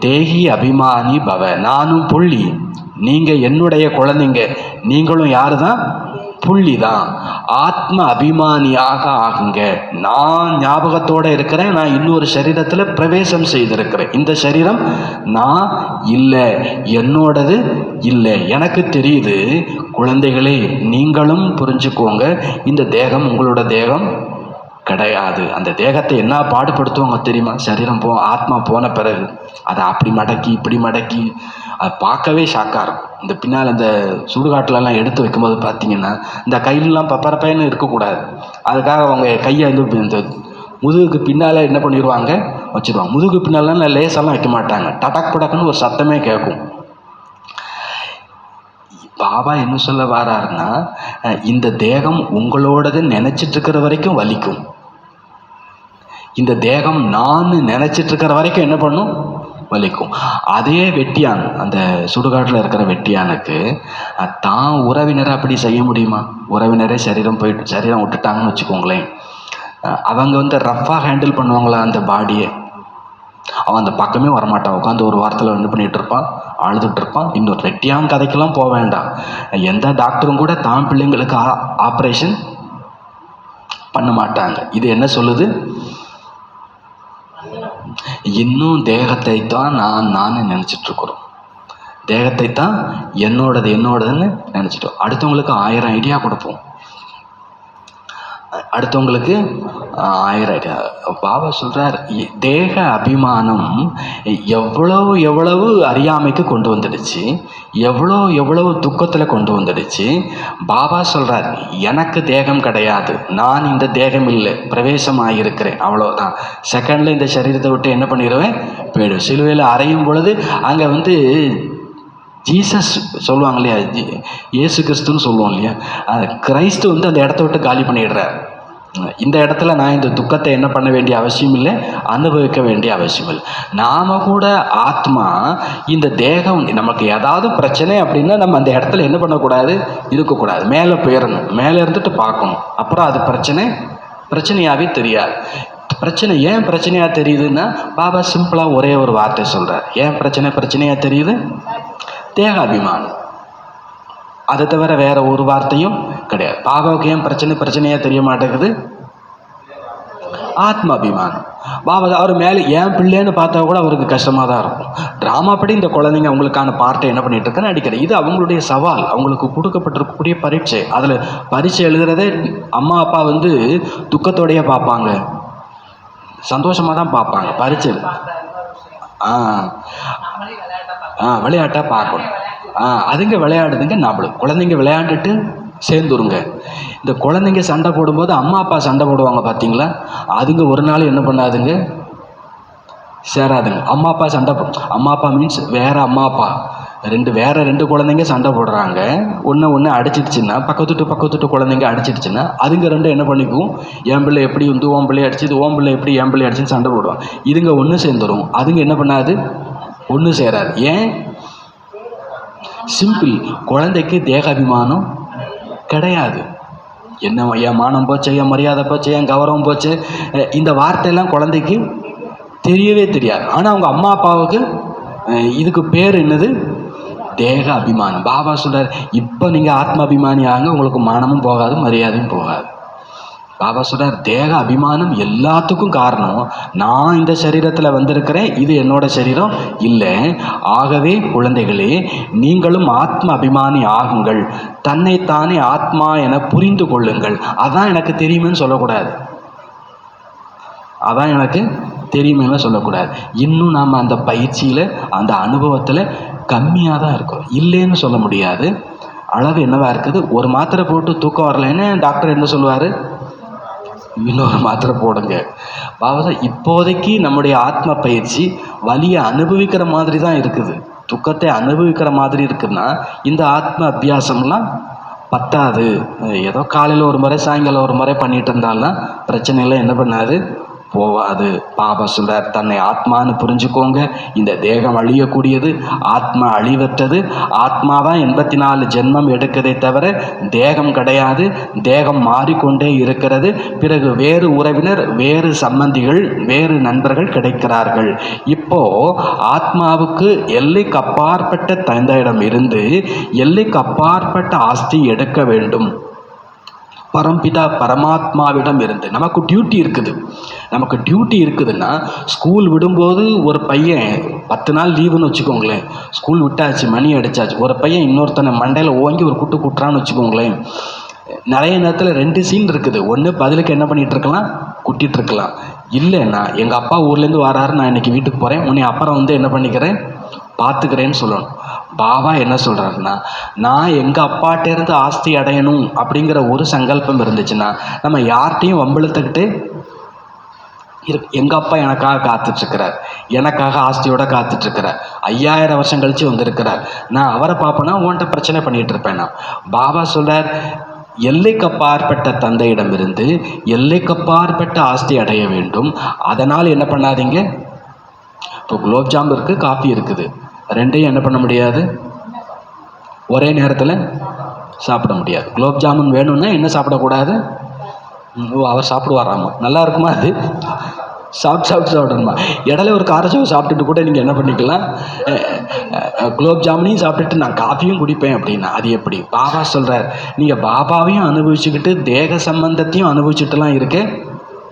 தேகி அபிமானி பவ. நானும் புள்ளி, நீங்க என்னுடைய குழந்தைங்க. நீங்களும் யாரு தான்? புள்ளி தான். ஆத்ம அபிமானியாக ஆகுங்க. நான் ஞாபகத்தோட இருக்கிறேன், நான் இன்னொரு சரீரத்தில் பிரவேசம் செய்திருக்கிறேன். இந்த சரீரம் நான் இல்லை, என்னோடது இல்லை. எனக்கு தெரியுது. குழந்தைகளே, நீங்களும் புரிஞ்சுக்கோங்க, இந்த தேகம் உங்களோட தேகம் கிடையாது. அந்த தேகத்தை என்ன பாடுபடுத்துவாங்க தெரியுமா? சரீரம் ஆத்மா போன பிறகு அதை அப்படி மடக்கி இப்படி மடக்கி, அதை பார்க்கவே ஷாக்காக இருக்கும். இந்த பின்னால் இந்த சுடுகாட்டிலலாம் எடுத்து வைக்கும்போது பார்த்தீங்கன்னா இந்த கையிலலாம் பப்பரப்பைன்னு இருக்கக்கூடாது. அதுக்காக அவங்க கையை இந்த முதுகுக்கு பின்னால் என்ன பண்ணிடுவாங்க? வச்சுருவாங்க. முதுகு பின்னாலாம் லேசெல்லாம் வைக்க மாட்டாங்க. டடக் படக்குன்னு ஒரு சத்தமே கேட்கும். பாபா என்ன சொல்ல வராருன்னா, இந்த தேகம் உங்களோடது நினைச்சிட்டு இருக்கிற வரைக்கும் வலிக்கும். இந்த தேகம் நான் நினைச்சிட்டு இருக்கிற வரைக்கும் என்ன பண்ணும்? வலிக்கும். அதே வெட்டியான், அந்த சுடுகாட்டில் இருக்கிற வெட்டியானுக்கு தான் உறவினரை அப்படி செய்ய முடியுமா? உறவினரே சரீரம் விட்டுட்டாங்கன்னு வச்சுக்கோங்களேன், அவங்க ரஃப்பாக ஹேண்டில் பண்ணுவாங்களா அந்த பாடியை? அவன் அந்த பக்கமே வரமாட்டான். உட்காந்து ஒரு வாரத்தில் என்ன பண்ணிகிட்டு இருப்பான், அழுதுட்டு இருப்பான். இன்னொரு வெட்டியான் கதைக்கெல்லாம் போக வேண்டாம். எந்த டாக்டரும் கூட தான் பிள்ளைங்களுக்கு ஆப்ரேஷன் பண்ண மாட்டாங்க. இது என்ன சொல்லுது? இன்னும் தேகத்தை தான் நான் நினச்சிட்டு இருக்கிறோம். தேகத்தை தான் என்னோடதுன்னு நினச்சிட்டோம். அடுத்தவங்களுக்கு 1000 ஐடியா கொடுப்போம். அடுத்தவங்களுக்கு 1000 ஐடியா. பாபா சொல்கிறார், தேக அபிமானம் எவ்வளவு அறியாமைக்கு கொண்டு வந்துடுச்சு, எவ்வளவு துக்கத்தில் கொண்டு வந்துடுச்சு. பாபா சொல்கிறார், எனக்கு தேகம் கிடையாது, நான் இந்த தேகம் இல்லை, பிரவேசமாகிருக்கிறேன், அவ்வளோதான். செகண்டில் இந்த சரீரத்தை விட்டு என்ன பண்ணிடுவேன், போயிடுவேன். சிலுவையில் அறையும் பொழுது அங்கே ஜீசஸ் சொல்லுவாங்க இல்லையா, இயேசு கிறிஸ்துன்னு சொல்லுவோம் இல்லையா, அது கிறிஸ்து அந்த இடத்த விட்டு காலி பண்ணிடுறார். இந்த இடத்துல நான் இந்த துக்கத்தை என்ன பண்ண வேண்டிய அவசியம் இல்லை, அனுபவிக்க வேண்டிய அவசியம் இல்லை. நாம் கூட ஆத்மா இந்த தேகம் நமக்கு ஏதாவது பிரச்சனை அப்படின்னா நம்ம அந்த இடத்துல என்ன பண்ணக்கூடாது, இருக்கக்கூடாது. மேலே போயிடணும், மேலே இருந்துட்டு பார்க்கணும். அப்புறம் அது பிரச்சனையாகவே தெரியாது. பிரச்சனை ஏன் பிரச்சனையாக தெரியுதுன்னா, பாபா சிம்பிளாக ஒரே ஒரு வார்த்தை சொல்கிறார். ஏன் பிரச்சனையாக தெரியுது? தேக அபிமானம். அதை தவிர வேற ஒரு வார்த்தையும் கிடையாது. பாபாவுக்கு ஏன் பிரச்சனையாக தெரிய மாட்டேங்குது? ஆத்ம அபிமானம். பாபா அவர் மேலே ஏன் பிள்ளைன்னு பார்த்தா கூட அவருக்கு கஷ்டமாக தான் இருக்கும். ட்ராமாப்படி இந்த குழந்தைங்க அவங்களுக்கான பார்ட்டை என்ன பண்ணிட்டு இருக்குன்னு நடிக்கிறேன். இது அவங்களுடைய சவால், அவங்களுக்கு கொடுக்கப்பட்டிருக்கக்கூடிய பரீட்சை. அதில் பரீட்சை எழுதுறதே அம்மா அப்பா துக்கத்தோடையே பார்ப்பாங்க, சந்தோஷமாக தான் பார்ப்பாங்க. பரீட்சை விளையாட்டாக பார்க்கணும். அதுங்க விளையாடுதுங்க, நம்மளும் குழந்தைங்க விளையாண்டுட்டு சேர்ந்துருங்க. இந்த குழந்தைங்க சண்டை போடும்போது அம்மா அப்பா சண்டை போடுவாங்க பார்த்தீங்களா, அதுங்க ஒரு நாள் என்ன பண்ணாதுங்க, சேராதுங்க. அம்மா அப்பா மீன்ஸ் வேற அம்மா அப்பா வேற ரெண்டு குழந்தைங்க சண்டை போடுறாங்க. ஒன்று அடிச்சிடுச்சுன்னா, பக்கத்து குழந்தைங்க அடிச்சிடுச்சுன்னா, அதுங்க ரெண்டும் என்ன பண்ணிக்கும், என் பிள்ளை எப்படி ஓம் பிள்ளை அடிச்சுது, ஓம் பிள்ளை எப்படி என் பிள்ளை அடிச்சுன்னு சண்டை போடுவாங்க. இதுங்க ஒன்று சேர்ந்துடும், அதுங்க என்ன பண்ணாது, ஒன்று சேராது. ஏன்? சிம்பிள். குழந்தைக்கு தேகாபிமானம் கிடையாது. என்ன என் மானம் போச்சு, என் மரியாதை போச்சு, என் கௌரவம் போச்சு, இந்த வார்த்தையெல்லாம் குழந்தைக்கு தெரியவே தெரியாது. ஆனால் அவங்க அம்மா அப்பாவுக்கு இதுக்கு பேர் என்னது, தேக அபிமானம். பாபா சொல்றார், இப்போ நீங்கள் ஆத்ம அபிமானி ஆகுங்க, உங்களுக்கு மானமும் போகாது, மரியாதையும் போகாது. பாபா சொல்றார், தேக அபிமானம் எல்லாத்துக்கும் காரணம் நான் இந்த சரீரத்தில் வந்திருக்கிறேன், இது என்னோட சரீரம் இல்லை. ஆகவே குழந்தைகளே, நீங்களும் ஆத்ம அபிமானி ஆகுங்கள், தன்னைத்தானே ஆத்மா என புரிந்து கொள்ளுங்கள். அதான் எனக்கு தெரியுமேன்னு சொல்லக்கூடாது, அதான் எனக்கு தெரியுமேன்னு சொல்லக்கூடாது. இன்னும் நாம் அந்த பயிற்சியில், அந்த அனுபவத்தில் கம்மியாக தான் இருக்கிறோம், இல்லைன்னு சொல்ல முடியாது. அளவு என்னவா இருக்குது, ஒரு மாத்திரை போட்டு தூக்கம் வரலைன்னு டாக்டர் என்ன சொல்லுவார், இன்னொரு மாத்திரை போடுங்க. பாபா இப்போதைக்கு நம்முடைய ஆத்ம பயிற்சி வலியை அனுபவிக்கிற மாதிரி தான் இருக்குது, துக்கத்தை அனுபவிக்கிற மாதிரி இருக்குன்னா இந்த ஆத்ம அபியாசம்லாம் பத்தாது. ஏதோ காலையில் ஒரு முறை சாயங்காலம் ஒரு முறை பண்ணிட்டு இருந்தாலும் பிரச்சனையெல்லாம் என்ன பண்ணாது, போவாது. பாபா சொல்றார், தன்னை ஆத்மான்னு புரிஞ்சுக்கோங்க. இந்த தேகம் அழியக்கூடியது, ஆத்மா அழிவற்றது. ஆத்மா தான் 84 ஜென்மம் எடுக்கதை தவிர தேகம் கிடையாது. தேகம் மாறிக்கொண்டே இருக்கிறது. பிறகு வேறு உறவினர், வேறு சம்பந்திகள், வேறு நண்பர்கள் கிடைக்கிறார்கள். இப்போ ஆத்மாவுக்கு எல்லைக்கு அப்பாற்பட்ட தந்தையிடம் இருந்து எல்லைக்கு அப்பாற்பட்ட ஆஸ்தி எடுக்க வேண்டும். பரம்பிதா பரமாத்மாவிடம் இருந்து நமக்கு டியூட்டி இருக்குது. நமக்கு டியூட்டி இருக்குதுன்னா, ஸ்கூல் விடும்போது ஒரு பையன் 10 நாள் லீவுன்னு வச்சுக்கோங்களேன், ஸ்கூல் விட்டாச்சு, மணி அடித்தாச்சு, ஒரு பையன் இன்னொருத்தனை மண்டையில் ஓங்கி ஒரு குட்டுறான்னு வச்சுக்கோங்களேன். நிறைய நேரத்தில் 2 சீன் இருக்குது. ஒன்று பதிலுக்கு என்ன பண்ணிகிட்டு இருக்கலாம், குட்டிகிட்டு இருக்கலாம். இல்லைன்னா எங்கள் அப்பா ஊர்லேருந்து வராரு, நான் இன்றைக்கி வீட்டுக்கு போகிறேன், உன்னை அப்புறம் என்ன பண்ணிக்கிறேன், பார்த்துக்கிறேன்னு சொல்லணும். பாபா என்ன சொல்கிறாருன்னா, நான் எங்கள் அப்பாட்டேருந்து ஆஸ்தி அடையணும் அப்படிங்கிற ஒரு சங்கல்பம் இருந்துச்சுன்னா நம்ம யார்கிட்டையும் வம்பிழுத்துக்கிட்டு எங்கள் அப்பா எனக்காக காத்துட்ருக்கிறார், எனக்காக ஆஸ்தியோட காத்துட்ருக்கிறார், 5000 வருஷம் கழித்து வந்திருக்கிறார், நான் அவரை பார்ப்பேன்னா உன்கிட்ட பிரச்சனை பண்ணிகிட்டு இருப்பேன்னா. பாபா சொல்கிறார், எல்லைக்கப்பாற்பட்ட தந்தையிடமிருந்து எல்லைக்கப்பாற்பட்ட ஆஸ்தி அடைய வேண்டும். அதனால் என்ன பண்ணாதீங்க, இப்போ குலோப்ஜாம் இருக்குது, காஃபி இருக்குது, ரெண்டையும் என்ன பண்ண முடியாது, ஒரே நேரத்தில் சாப்பிட முடியாது. குலோப் ஜாமுன் வேணும்னா என்ன சாப்பிடக்கூடாது, அவர் சாப்பிடுவாராமா, நல்லா இருக்குமா அது, சாப்பிடணுமா? இடையில ஒரு காரச்சோவை சாப்பிட்டுட்டு கூட நீங்கள் என்ன பண்ணிக்கலாம், குலோப் ஜாமுனையும் சாப்பிட்டுட்டு நான் காஃபியும் குடிப்பேன் அப்படின்னா அது எப்படி? பாபா சொல்கிறார், நீங்கள் பாபாவையும் அனுபவிச்சுக்கிட்டு தேக சம்பந்தத்தையும் அனுபவிச்சுட்டுலாம் இருக்க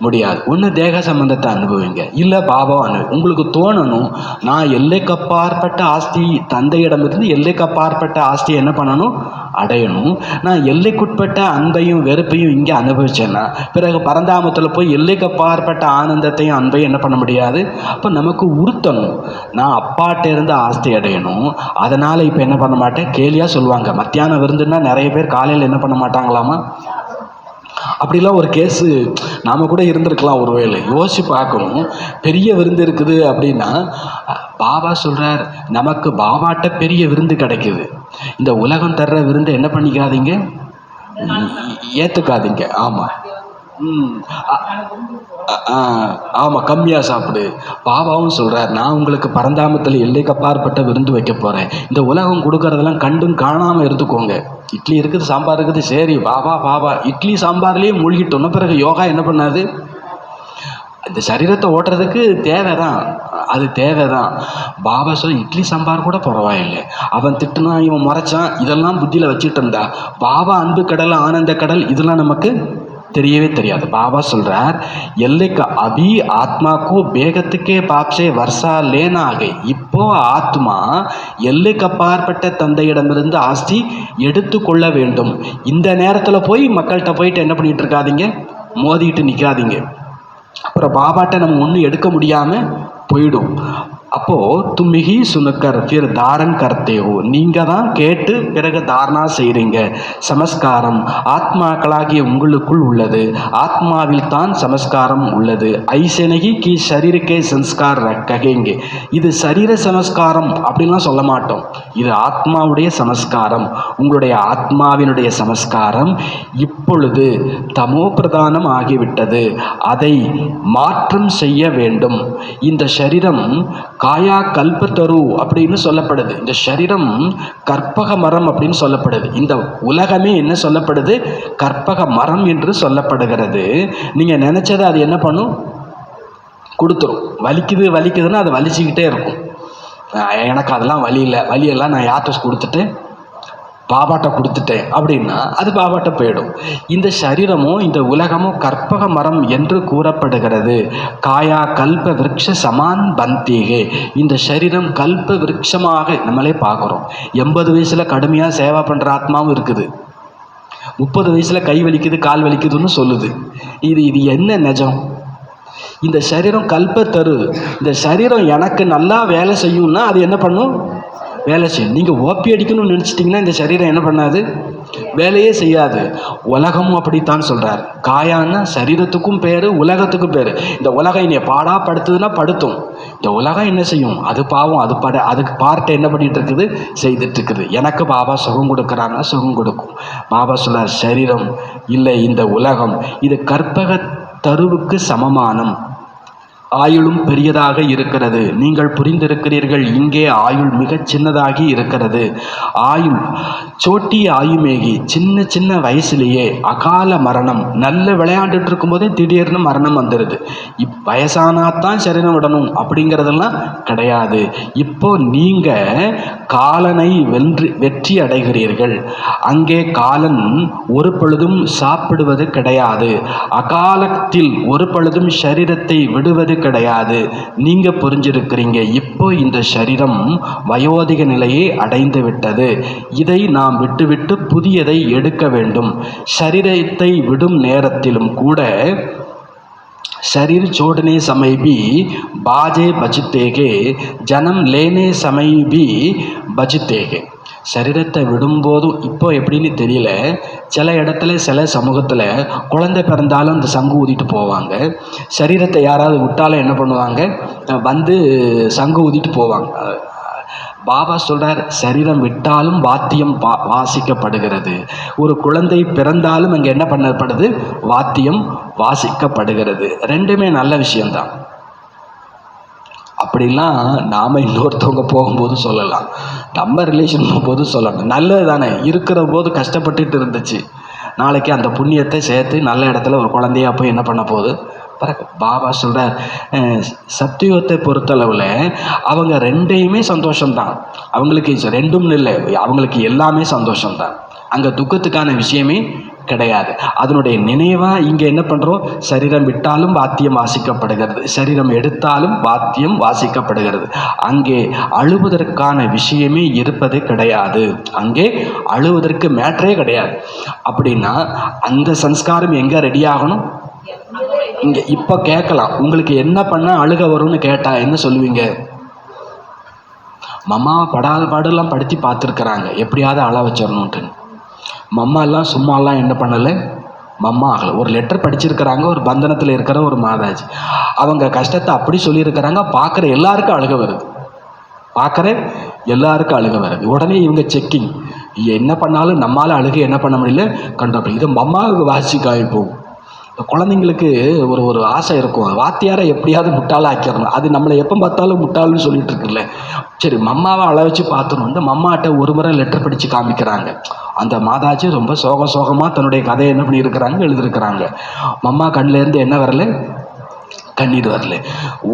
முடியாது. ஒன்று தேக சம்பந்தத்தை அனுபவிங்க, இல்லை பாபாவை உங்களுக்கு தோணணும் நான் எல்லைக்கப்பாற்பட்ட ஆஸ்தி தந்தையிடமிருந்து எல்லைக்கப்பாற்பட்ட ஆஸ்தியை என்ன பண்ணணும், அடையணும். நான் எல்லைக்குட்பட்ட அன்பையும் வெறுப்பையும் இங்கே அனுபவிச்சேன்னா பிறகு பரந்தாமத்தில் போய் எல்லைக்கப்பாற்பட்ட ஆனந்தத்தையும் அன்பையும் என்ன பண்ண முடியாது. அப்போ நமக்கு உறுத்தணும், நான் அப்பாட்ட இருந்து ஆஸ்தி அடையணும். அதனால் இப்போ என்ன பண்ண மாட்டேன், கேலியாக சொல்லுவாங்க மத்தியானம் விருந்துன்னா நிறைய பேர் காலையில் என்ன பண்ண மாட்டாங்களாமா. அப்படிலாம் ஒரு கேஸு நாம் கூட இருந்திருக்கலாம். ஒருவேளை யோசிச்சு பார்க்கணும். பெரிய விருந்து இருக்குது அப்படின்னா பாபா சொல்கிறார், நமக்கு பாபாட்ட பெரிய விருந்து கிடைக்குது. இந்த உலகம் தர்ற விருந்து என்ன பண்ணிக்காதீங்க, ஏற்றுக்காதீங்க. ஆமாம், ஆமாம், கம்மியாக சாப்பிடு. பாபாவும் சொல்கிறார், நான் உங்களுக்கு பரந்தாமத்தில் எல்லைக்கு அப்பாற்பட்ட விருந்து வைக்க போகிறேன். இந்த உலகம் கொடுக்கறதெல்லாம் கண்டும் காணாமல் இருந்துக்கோங்க. இட்லி இருக்குது, சாம்பார் இருக்குது, சரி பாபா இட்லி சாம்பார்லேயே மூழ்கிட்டோன்னா பிறகு யோகா என்ன பண்ணாது. இந்த சரீரத்தை ஓட்டுறதுக்கு தேவைதான், அது தேவைதான். பாபா சொல்ல இட்லி சாம்பார் கூட பரவாயில்லை. அவன் திட்டுனா, இவன் முறைச்சான், இதெல்லாம் புத்தியில் வச்சுட்டு இருந்தா பாபா அன்பு கடல், ஆனந்த கடல் இதெல்லாம் நமக்கு தெரியவே தெரியாது. பாபா சொல்றார், எல்லைக்கு அபி ஆத்மாக்கோ வேகத்துக்கே பாப்சே வருஷா லேனாக. இப்போ ஆத்மா எல்லைக்கு அப்பாற்பட்ட தந்தையிடமிருந்து ஆஸ்தி எடுத்து கொள்ள வேண்டும். இந்த நேரத்தில் போய் மக்கள்கிட்ட போயிட்டு என்ன பண்ணிட்டு இருக்காதீங்க, மோதிட்டு நிற்காதீங்க. அப்புறம் பாபாட்ட நம்ம ஒன்றும் எடுக்க முடியாமல் போயிடும். அப்போது தும்மிகி சுனுக்கர் ஃபிர் தாரன் கர்த்தே ஹோ, நீங்கள் தான் கேட்டு பிறகு தாரணா செய்கிறீங்க. சமஸ்காரம் ஆத்மாக்களாகிய உங்களுக்குள் உள்ளது, ஆத்மாவில் தான் சமஸ்காரம் உள்ளது. ஐசனகி கி சரீரக்கே சம்ஸ்கார் ககேங்க. இது சரீர சமஸ்காரம் அப்படின்லாம் சொல்ல மாட்டோம், இது ஆத்மாவுடைய சமஸ்காரம். உங்களுடைய ஆத்மாவினுடைய சமஸ்காரம் இப்பொழுது தமோ பிரதானம் ஆகிவிட்டது, அதை மாற்றம் செய்ய வேண்டும். இந்த சரீரம் காயா கல்பத்தரு அப்படின்னு சொல்லப்படுது. இந்த சரீரம் கற்பக மரம் அப்படின்னு சொல்லப்படுது. இந்த உலகமே என்ன சொல்லப்படுது, கற்பக மரம் என்று சொல்லப்படுகிறது. நீங்கள் நினைச்சதை அது என்ன பண்ணும், கொடுத்துரும். வலிக்குதுன்னா அது வலிச்சுக்கிட்டே இருக்கும். எனக்கு அதெல்லாம் வலி இல்லை, வலியெல்லாம் நான் யார்கிட்ட கொடுத்துட்டு பாபாட்ட கொடுத்துட்டேன் அப்படின்னா அது பாபாட்ட போயிடும். இந்த சரீரமும் இந்த உலகமும் கற்பக மரம் என்று கூறப்படுகிறது. காயா கல்ப விருட்ச சமான் பந்தீகே. இந்த சரீரம் கல்ப விருட்சமாக நம்மளே பார்க்குறோம். 80 வயசில் கடுமையாக சேவா பண்ணுற ஆத்மாவும் இருக்குது, 30 வயசில் கை வலிக்குது கால் வலிக்குதுன்னு சொல்லுது. இது என்ன நிஜம்? இந்த சரீரம் கல்பத்தரு. இந்த சரீரம் எனக்கு நல்லா வேலை செய்யும்னா அது என்ன பண்ணும், வேலை செய்யும். நீங்கள் ஓப்பி அடிக்கணும்னு நினச்சிட்டிங்கன்னா இந்த சரீரம் என்ன பண்ணாது, வேலையே செய்யாது. உலகமும் அப்படித்தான் சொல்கிறார். காயான்னா சரீரத்துக்கும் பேர், உலகத்துக்கும் பேர். இந்த உலகம் என்னை பாடாப்படுத்துதுன்னா படுத்தும். இந்த உலகம் என்ன செய்யும், அது பாவம், அதுக்கு பார்ட்டை என்ன பண்ணிகிட்டு இருக்குது, செய்துட்டு இருக்குது. எனக்கு பாபா சுகம் கொடுக்குறாங்கன்னா சுகம் கொடுக்கும். பாபா சொல்கிறார், சரீரம் இல்லை இந்த உலகம் இது கற்பக தருவுக்கு சமமானம். ஆயுளும் பெரியதாக இருக்கிறது. நீங்கள் புரிந்திருக்கிறீர்கள், இங்கே ஆயுள் மிகச் சின்னதாகி இருக்கிறது. ஆயுள் சோட்டி ஆயுமேகி, சின்ன சின்ன வயசுலேயே அகால மரணம். நல்ல விளையாண்டுட்டு இருக்கும்போதே திடீர்னு மரணம் வந்துடுது. வயசானாத்தான் சரீரம் விடணும் அப்படிங்கிறதெல்லாம் கிடையாது. இப்போ நீங்கள் காலனை வெற்றி அடைகிறீர்கள். அங்கே காலன் ஒரு பொழுதும் சாப்பிடுவது கிடையாது. அகாலத்தில் ஒரு பொழுதும் சரீரத்தை விடுவது கிடையாது. நீங்க புரிஞ்சிருக்கிறீங்க. இப்போ இந்த சரீரம் வயோதிக நிலையை அடைந்து விட்டது. இதை நாம் விட்டுவிட்டு புதியதை எடுக்க வேண்டும். சரீரத்தை விடும் நேரத்திலும் கூட शरीर छोड़ने समय भी बाजे बजते हैं, जन्म लेने समय भी बजते हैं. சரீரத்தை விடும்போதும் இப்போ எப்படின்னு தெரியல, சில இடத்துல சில சமூகத்தில் குழந்தை பிறந்தாலும் அந்த சங்கு ஊதிட்டு போவாங்க. சரீரத்தை யாராவது விட்டாலும் என்ன பண்ணுவாங்க, வந்து சங்கு ஊதிட்டு போவாங்க. பாபா சொல்கிறார், சரீரம் விட்டாலும் வாத்தியம் வாசிக்கப்படுகிறது. ஒரு குழந்தை பிறந்தாலும் அங்கே என்ன பண்ணப்படுது, வாத்தியம் வாசிக்கப்படுகிறது. ரெண்டுமே நல்ல விஷயம்தான். அப்படிலாம் நாம் இன்னொருத்தவங்க போகும்போது சொல்லலாம், நம்ம ரிலேஷன் போகும்போது சொல்லலாம். நல்லது தானே, இருக்கிற போது கஷ்டப்பட்டுட்டு இருந்துச்சு, நாளைக்கு அந்த புண்ணியத்தை சேர்த்து நல்ல இடத்துல ஒரு குழந்தையா போய் என்ன பண்ண போகுது, பாபா சொல்கிறார், சத்தியுகத்தை பொறுத்தளவில் அவங்க ரெண்டையுமே சந்தோஷம்தான். அவங்களுக்கு ரெண்டும்னு இல்லை, அவங்களுக்கு எல்லாமே சந்தோஷம்தான். அங்கே துக்கத்துக்கான விஷயமே கிடையாது. அதனுடைய நினைவாக இங்கே என்ன பண்ணுறோம், சரீரம் விட்டாலும் வாத்தியம் வாசிக்கப்படுகிறது, சரீரம் எடுத்தாலும் வாத்தியம் வாசிக்கப்படுகிறது. அங்கே அழுவதற்கான விஷயமே இருப்பது கிடையாது. அங்கே அழுவதற்கு மேட்டரே கிடையாது. அப்படின்னா அந்த சம்ஸ்காரம் எங்கே ரெடி ஆகணும்? இங்கே. இப்போ கேட்கலாம், உங்களுக்கு என்ன பண்ணால் அழுக வரும்னு கேட்டால் என்ன சொல்லுவீங்க? மம்மாவை படாத பாடெல்லாம் படுத்தி பார்த்துருக்குறாங்க, எப்படியாவது அழ வச்சிடணுன்ட்டு. மம்மாலாம் சும்மாலாம் என்ன பண்ணலை, மம்மா ஆகலை. ஒரு லெட்டர் படிச்சிருக்கிறாங்க, ஒரு பந்தனத்தில் இருக்கிற ஒரு மாதாஜி, அவங்க கஷ்டத்தை அப்படி சொல்லியிருக்கிறாங்க. பார்க்குற எல்லாருக்கும் அழுக வருது, பார்க்குற எல்லாருக்கும் அழுக வருது. உடனே இவங்க செக்கிங், என்ன பண்ணாலும் நம்மளால் அழுக என்ன பண்ண முடியல, கண்டப்படி இதை மம்மாவுக்கு வாசி காய்ப்போம். குழந்தைங்களுக்கு ஒரு ஆசை இருக்கும், வாத்தியாரை எப்படியாவது முட்டாளாக ஆக்கிடணும். அது நம்மளை எப்போ பார்த்தாலும் முட்டாள்னு சொல்லிட்டு இருக்குல்ல. சரி, மம்மாவை அள வச்சு பார்த்துணும். இந்த மம்மாட்ட ஒரு முறை லெட்டர் படித்து காமிக்கிறாங்க. அந்த மாதாஜி ரொம்ப சோகமாக தன்னுடைய கதையை என்ன பண்ணியிருக்கிறாங்க, எழுதியிருக்கிறாங்க. மம்மா கண்ணிலேருந்து என்ன வரல, கண்ணீர் வரல.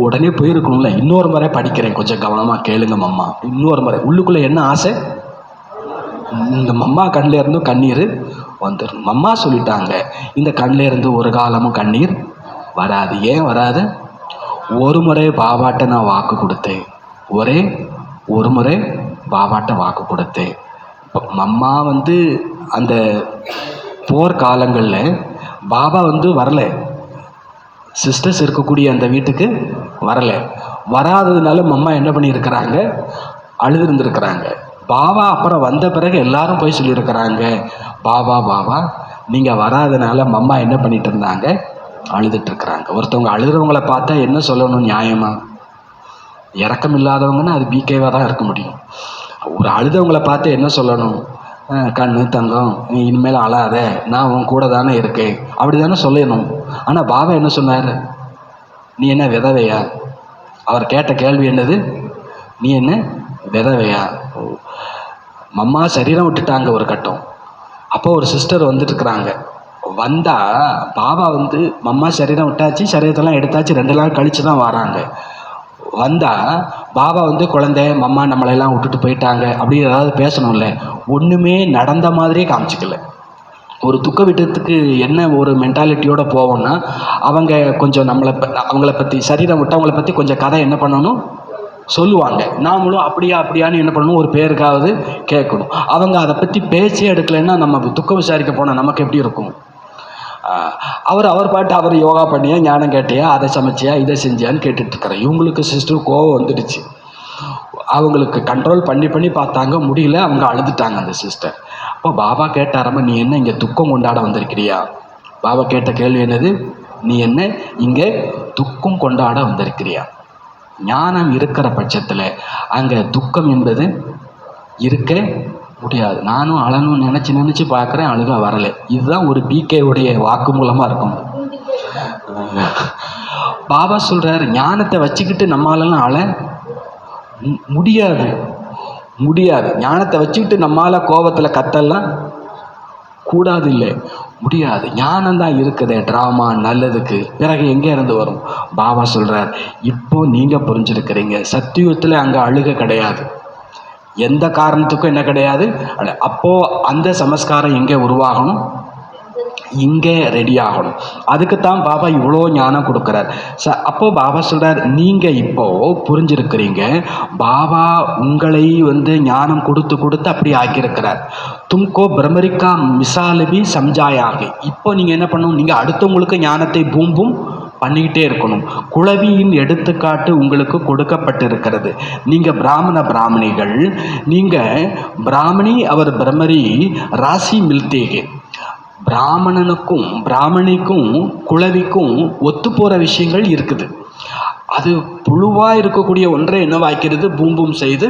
உடனே போயிருக்கணும்ல, இன்னொரு முறை படிக்கிறேன், கொஞ்சம் கவனமாக கேளுங்க மம்மா. இன்னொரு முறை உள்ளுக்குள்ளே என்ன ஆசை, இந்த மம்மா கண்ணில் இருந்தும் கண்ணீர் வந்துடும். மம்மா சொல்லிட்டாங்க, இந்த கண்ணில் இருந்து ஒரு காலமும் கண்ணீர் வராது. ஏன் வராது? ஒரு முறை பாபாட்ட நான் வாக்கு கொடுத்தேன், ஒரே ஒரு முறை பாபாட்ட வாக்கு கொடுத்தேன். இப்போ மம்மா அந்த போர்க்காலங்களில் பாபா வரலை, சிஸ்டர்ஸ் இருக்கக்கூடிய அந்த வீட்டுக்கு வரலை. வராததுனால மம்மா என்ன பண்ணியிருக்கிறாங்க, அழுதுருந்துருக்கிறாங்க. பாபா அப்புறம் வந்த பிறகு எல்லாரும் போய் சொல்லியிருக்கிறாங்க, பாபா பாபா நீங்கள் வராதனால மம்மா என்ன பண்ணிட்டு இருந்தாங்க, அழுதுட்டுருக்குறாங்க. ஒருத்தவங்க அழுகிறவங்களை பார்த்தா என்ன சொல்லணும் நியாயமா? இறக்கம் இல்லாதவங்கன்னா அது பிகேவாக தான் இருக்க முடியும். ஒரு அழுதவங்களை பார்த்து என்ன சொல்லணும், கண்ணு தங்கம் நீ இனிமேல் அழாத, நான் உன் கூட தானே இருக்கேன், அப்படி தானே சொல்லணும். ஆனால் பாபா என்ன சொன்னார், நீ என்ன விதவையா? அவர் கேட்ட கேள்வி என்னது, நீ என்ன விதவையா? மம்மா சரீரம் விட்டுட்டாங்க ஒரு கட்டம். அப்போ ஒரு சிஸ்டர் வந்துட்டுருக்குறாங்க. வந்தால் பாபா மம்மா சரீரம் விட்டாச்சு, சரீரத்தெல்லாம் எடுத்தாச்சு, 2 நாள் கழித்து தான் வராங்க. வந்தால் பாபா குழந்தை மம்மா நம்மளையெல்லாம் விட்டுட்டு போயிட்டாங்க அப்படி ஏதாவது பேசணும்ல, ஒன்றுமே நடந்த மாதிரியே காமிச்சிக்கல. ஒரு துக்க விட்டத்துக்கு என்ன ஒரு மென்டாலிட்டியோடு போவோம்னா, அவங்க கொஞ்சம் அவங்கள பற்றி, சரீரம் விட்டவங்களை பற்றி கொஞ்சம் கதை என்ன பண்ணணும் சொல்லுவாங்க. நாமளும் அப்படியான்னு என்ன பண்ணணும், ஒரு பேருக்காவது கேட்கணும். அவங்க அதை பற்றி பேச்சே எடுக்கலைன்னா நம்ம துக்கம் விசாரிக்க போனால் நமக்கு எப்படி இருக்கும்? அவர் பாட்டு அவர் யோகா பண்ணியா, ஞானம் கேட்டியா, அதை சமைச்சியா, இதை செஞ்சியான்னு கேட்டுட்ருக்கிறேன். இவங்களுக்கு சிஸ்டர் கோவம் வந்துடுச்சு. அவங்களுக்கு கண்ட்ரோல் பண்ணி பார்த்தாங்க, முடியல, அவங்க அழுதுட்டாங்க அந்த சிஸ்டர். அப்போ பாபா கேட்டாரம்மா, நீ என்ன இங்கே துக்கம் கொண்டாட வந்திருக்கிறியா? பாபா கேட்ட கேள்வி என்னது, நீ என்ன இங்கே துக்கம் கொண்டாட வந்திருக்கிறியா? ஞானம் இருக்கிற பட்சத்தில் அங்கே துக்கம் என்பது இருக்க முடியாது. நானும் அழணும்னு நினச்சி பார்க்குறேன், அழுக வரலை. இதுதான் ஒரு பிகேவுடைய வாக்கு மூலமாக இருக்கும். பாபா சொல்கிறார், ஞானத்தை வச்சுக்கிட்டு நம்மளாலாம் அழ முடியாது. ஞானத்தை வச்சுக்கிட்டு நம்மளால் கோபத்தில் கத்தெல்லாம் கூடாது, இல்லை முடியாது. ஞானம் தான் இருக்குதே ட்ராமா நல்லதுக்கு. பிறகு எங்கே இருந்து வரும்? பாபா சொல்கிறார், இப்போ நீங்கள் புரிஞ்சுருக்கிறீங்க, சத்தியுகத்தில் அங்கே அழுக கிடையாது, எந்த காரணத்துக்கும் என்ன கிடையாது. அப்போது அந்த சமஸ்காரம் எங்கே உருவாகணும், இங்கே ரெடி ஆகணும். அதுக்குத்தான் பாபா இவ்வளோ ஞானம் கொடுக்குறார். அப்போது பாபா சொல்கிறார், நீங்கள் இப்போது புரிஞ்சிருக்கிறீங்க, பாபா உங்களை ஞானம் கொடுத்து அப்படி ஆக்கியிருக்கிறார். தும்கோ பிரமரிக்கா மிசாலபி சம்ஜாயாகி. இப்போ நீங்கள் என்ன பண்ணணும், நீங்கள் அடுத்தவங்களுக்கு ஞானத்தை பூம்பும் பண்ணிக்கிட்டே இருக்கணும். குளவியின் எடுத்துக்காட்டு உங்களுக்கு கொடுக்கப்பட்டிருக்கிறது. நீங்கள் பிராமணிகள், நீங்கள் பிராமணி, அவர் பிரம்மரி, ராசி மில்தேகே. பிராமணிக்கும் குளவிக்கும் ஒத்து போகிற விஷயங்கள் இருக்குது. அது புழுவாக இருக்கக்கூடிய ஒன்றை என்னவாக்கிறது, பூம்பும் செய்து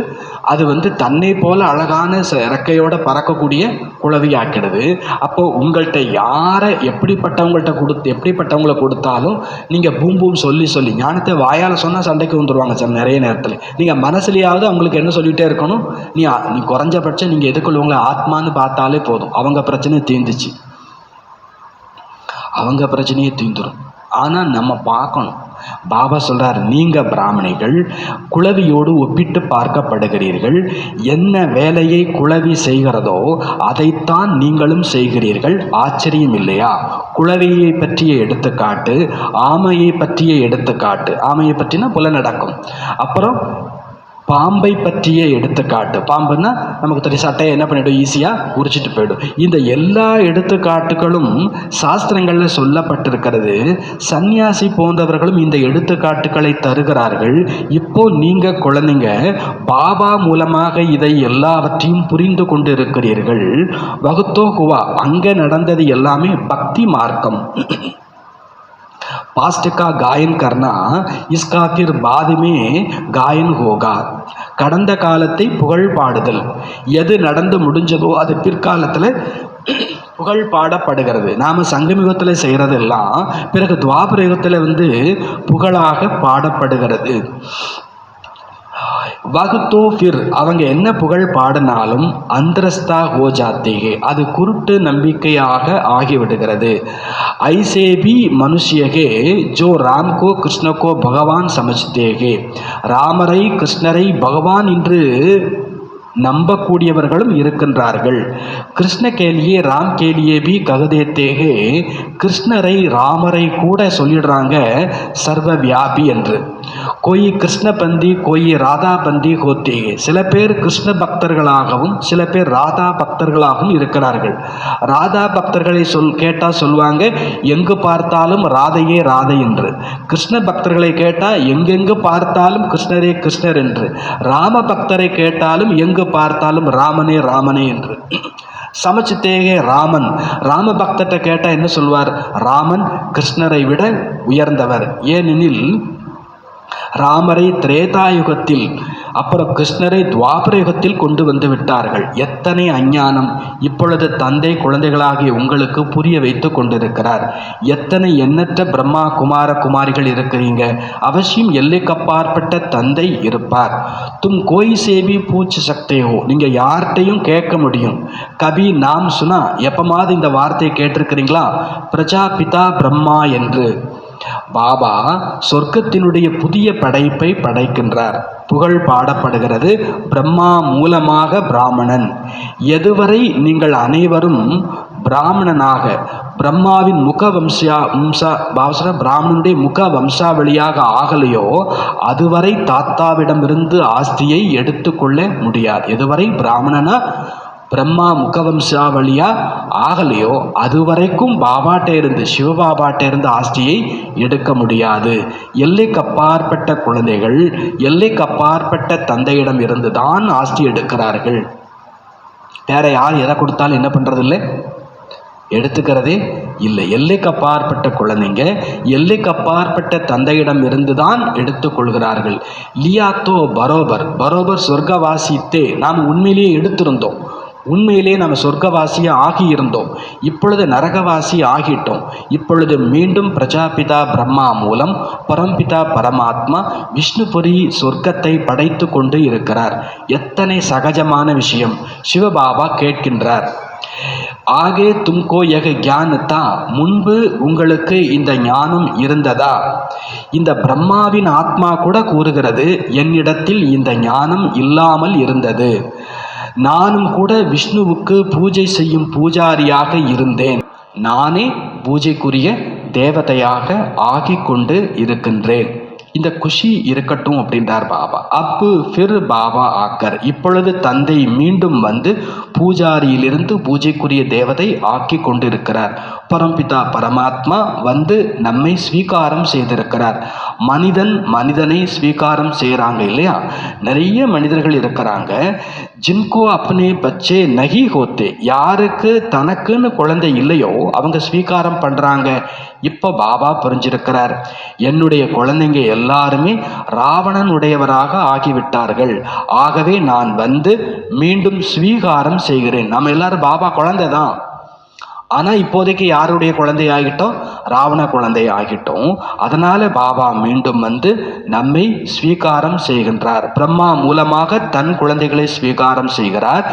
அது தன்னை போல அழகான இறக்கையோடு பறக்கக்கூடிய குளவி ஆக்கிடுது. அப்போது உங்கள்கிட்ட யாரை எப்படிப்பட்டவங்களை கொடுத்தாலும் நீங்கள் பூம்பும் சொல்லி ஞானத்தை வாயால் சொன்னால் சண்டைக்கு வந்துடுவாங்க சார் நிறைய நேரத்தில். நீங்கள் மனசுலையாவது அவங்களுக்கு என்ன சொல்லிகிட்டே இருக்கணும், நீ குறைஞ்சபட்சம் நீங்கள் எதுக்குள்ளவங்களை ஆத்மான்னு பார்த்தாலே போதும், அவங்க பிரச்சனை தீர்ந்துச்சு, அவங்க பிரச்சனையே தீர்ந்துடும். ஆனால் நம்ம பார்க்கணும். பாபா சொல்கிறார், நீங்கள் பிராமணிகள் குளவியோடு ஒப்பிட்டு பார்க்கப்படுகிறீர்கள். என்ன வேலையை குளவி செய்கிறதோ அதைத்தான் நீங்களும் செய்கிறீர்கள். ஆச்சரியம் இல்லையா? குளவியை பற்றிய எடுத்துக்காட்டு, ஆமையை பற்றிய எடுத்துக்காட்டு. ஆமையை பற்றினா புலநடக்கும். அப்புறம் பாம்பை பற்றிய எடுத்துக்காட்டு. பாம்புன்னா நமக்கு தெரியும், சட்டையை என்ன பண்ணிவிடும், ஈஸியாக உரிச்சிட்டு போயிடும். இந்த எல்லா எடுத்துக்காட்டுகளும் சாஸ்திரங்களில் சொல்லப்பட்டிருக்கிறது. சந்நியாசி போன்றவர்களும் இந்த எடுத்துக்காட்டுகளை தருகிறார்கள். இப்போ நீங்கள் குழந்தைங்க பாபா மூலமாக இதை எல்லாவற்றையும் புரிந்து கொண்டு இருக்கிறீர்கள். வகுத்தோ குவா, அங்கே நடந்தது எல்லாமே பக்தி மார்க்கம். पास्ट का गायन करना इसका फिर बाद में गायन होगा. கடந்த காலத்தை புகழ் பாடுதல், எது நடந்து முடிஞ்சதோ அது பிற்காலத்தில் புகழ் பாடப்படுகிறது. நாம் சங்கமிகத்தில் செய்கிறதெல்லாம் பிறகு துவாபர யுகத்தில் புகழாக பாடப்படுகிறது. வகுத்தோ ஃபிர், அவங்க என்ன புகழ் பாடினாலும் அந்தரஸ்தா ஹோ ஜாத்தேகே, அது குருட்டு நம்பிக்கையாக ஆகிவிடுகிறது. ஐசே பி மனுஷியகே ஜோ ராம் கோ கிருஷ்ண கோ பகவான் சமஜ்தேகே, ராமரை கிருஷ்ணரை பகவான் என்று நம்பக்கூடியவர்களும் இருக்கின்றார்கள். கிருஷ்ண கேலியே ராம் கேலியே பி ககதேத்தேகே, கிருஷ்ணரை ராமரை கூட சொல்லிடுறாங்க சர்வ வியாபி என்று. கோயி கிருஷ்ண பந்தி கோயி ராதா பந்தி ஹோத்தேகே, சில பேர் கிருஷ்ண பக்தர்களாகவும் சில பேர் ராதா பக்தர்களாகவும் இருக்கிறார்கள். ராதா பக்தர்களை கேட்டால் சொல்லுவாங்க எங்கு பார்த்தாலும் ராதையே ராதை என்று. கிருஷ்ண பக்தர்களை கேட்டால் எங்கெங்கு பார்த்தாலும் கிருஷ்ணரே கிருஷ்ணர் என்று. ராம பக்தரை கேட்டாலும் எங்கு பார்த்தாலும் ராமனே ராமனே என்று. சமச்சித்தேகே ராமன், ராம பக்தர்கிட்ட கேட்டால் என்ன சொல்வார், ராமன் கிருஷ்ணரை விட உயர்ந்தவர். ஏனெனில் ராமரை திரேதாயுகத்தில் அப்புறம் கிருஷ்ணரை துவாபர யுகத்தில் கொண்டு வந்து விட்டார்கள். எத்தனை அஞ்ஞானம்! இப்பொழுது தந்தை குழந்தைகளாகிய உங்களுக்கு புரிய வைத்து கொண்டிருக்கிறார். எத்தனை எண்ணற்ற பிரம்மா குமார குமாரிகள் இருக்கிறீங்க. அவசியம் எல்லைக்கப்பாற்பட்ட தந்தை இருப்பார். தும் கோய் சேவி பூச்சி சக்தியோ, நீங்கள் யார்கிட்டையும் கேட்க முடியும். கபி நாம் சுனா, எப்பமாவது இந்த வார்த்தையை கேட்டிருக்கிறீங்களா? பிரஜாபிதா பிரம்மா என்று. பாபா சொர்க்கத்தினுடைய புதிய படைப்பை படைக்கின்றார். புகழ் பாடப்படுகிறது பிரம்மா மூலமாக பிராமணன். எதுவரை நீங்கள் அனைவரும் பிராமணனாக பிரம்மாவின் பிராமணனுடைய முக வம்சாவளியாக ஆகலையோ அதுவரை தாத்தாவிடமிருந்து ஆஸ்தியை எடுத்துக்கொள்ள முடியாது. எதுவரை பிராமணனா பிரம்மா முகவம்சாவளியா ஆகலையோ அதுவரைக்கும் பாபாட்டே இருந்து சிவபாபாட்டே இருந்து ஆஸ்தியை எடுக்க முடியாது. எல்லைக்கு அப்பாற்பட்ட குழந்தைகள் எல்லைக்கு அப்பாற்பட்ட தந்தையிடம் இருந்து தான் ஆஸ்தி எடுக்கிறார்கள். வேற யார் எதை கொடுத்தாலும் என்ன பண்றதில்லை, எடுத்துக்கிறதே இல்லை. எல்லைக்கு அப்பாற்பட்ட குழந்தைங்க எல்லைக்கு அப்பாற்பட்ட தந்தையிடம் இருந்து தான் எடுத்துக்கொள்கிறார்கள். லியாத்தோ பரோபர், பரோபர் சொர்க்கவாசித்தே, நாம் உண்மையிலேயே எடுத்திருந்தோம். உண்மையிலே நாம் சொர்க்கவாசியாக ஆகியிருந்தோம். இப்பொழுது நரகவாசி ஆகிட்டோம். இப்பொழுது மீண்டும் பிரஜாபிதா பிரம்மா மூலம் பரம்பிதா பரமாத்மா விஷ்ணுபுரி சொர்க்கத்தை படைத்து கொண்டு இருக்கிறார். எத்தனை சகஜமான விஷயம்! சிவபாபா கேட்கின்றார், ஆகே தும்கோ யக ஞானத்தா, முன்பு உங்களுக்கு இந்த ஞானம் இருந்ததா? இந்த பிரம்மாவின் ஆத்மா கூட கூறுகிறது என்னிடத்தில் இந்த ஞானம் இல்லாமல் இருந்தது. நானும் கூட விஷ்ணுவுக்கு பூஜை செய்யும் பூஜாரியாக இருந்தேன். நானே பூஜைக்குரிய தேவதையாக ஆகிக் கொண்டு இருக்கின்றேன். இந்த குஷி இருக்கட்டும் அப்படின்றார் பாபா. அப்பு ஃபிர் பாபா ஆக்கர், இப்பொழுது தந்தை மீண்டும் வந்து பூஜாரியிலிருந்து பூஜைக்குரிய தேவதை ஆக்கி கொண்டிருக்கிறார். பரம்பிதா பரமாத்மா வந்து நம்மை ஸ்வீகாரம் செய்திருக்கிறார். மனிதனை ஸ்வீகாரம் செய்கிறாங்க இல்லையா? நிறைய மனிதர்கள் இருக்கிறாங்க. ஜின்கோ அப்பனே பச்சே நகி ஹோத்தே, யாருக்கு தனக்குன்னு குழந்தை இல்லையோ அவங்க ஸ்வீகாரம் பண்ணுறாங்க. இப்போ பாபா புரிஞ்சிருக்கிறார், என்னுடைய குழந்தைங்க எல்லாருமே ராவணனுடையவராக ஆகிவிட்டார்கள். ஆகவே நான் வந்து மீண்டும் ஸ்வீகாரம் செய்கிறேன். நம்ம எல்லாரும் பாபா குழந்தை தான், ஆனால் இப்போதைக்கு யாருடைய குழந்தை ஆகிட்டோம்? ராவண குழந்தை ஆகிட்டோம். அதனால பாபா மீண்டும் வந்து நம்மை ஸ்வீகாரம் செய்கின்றார். பிரம்மா மூலமாக தன் குழந்தைகளை ஸ்வீகாரம் செய்கிறார்.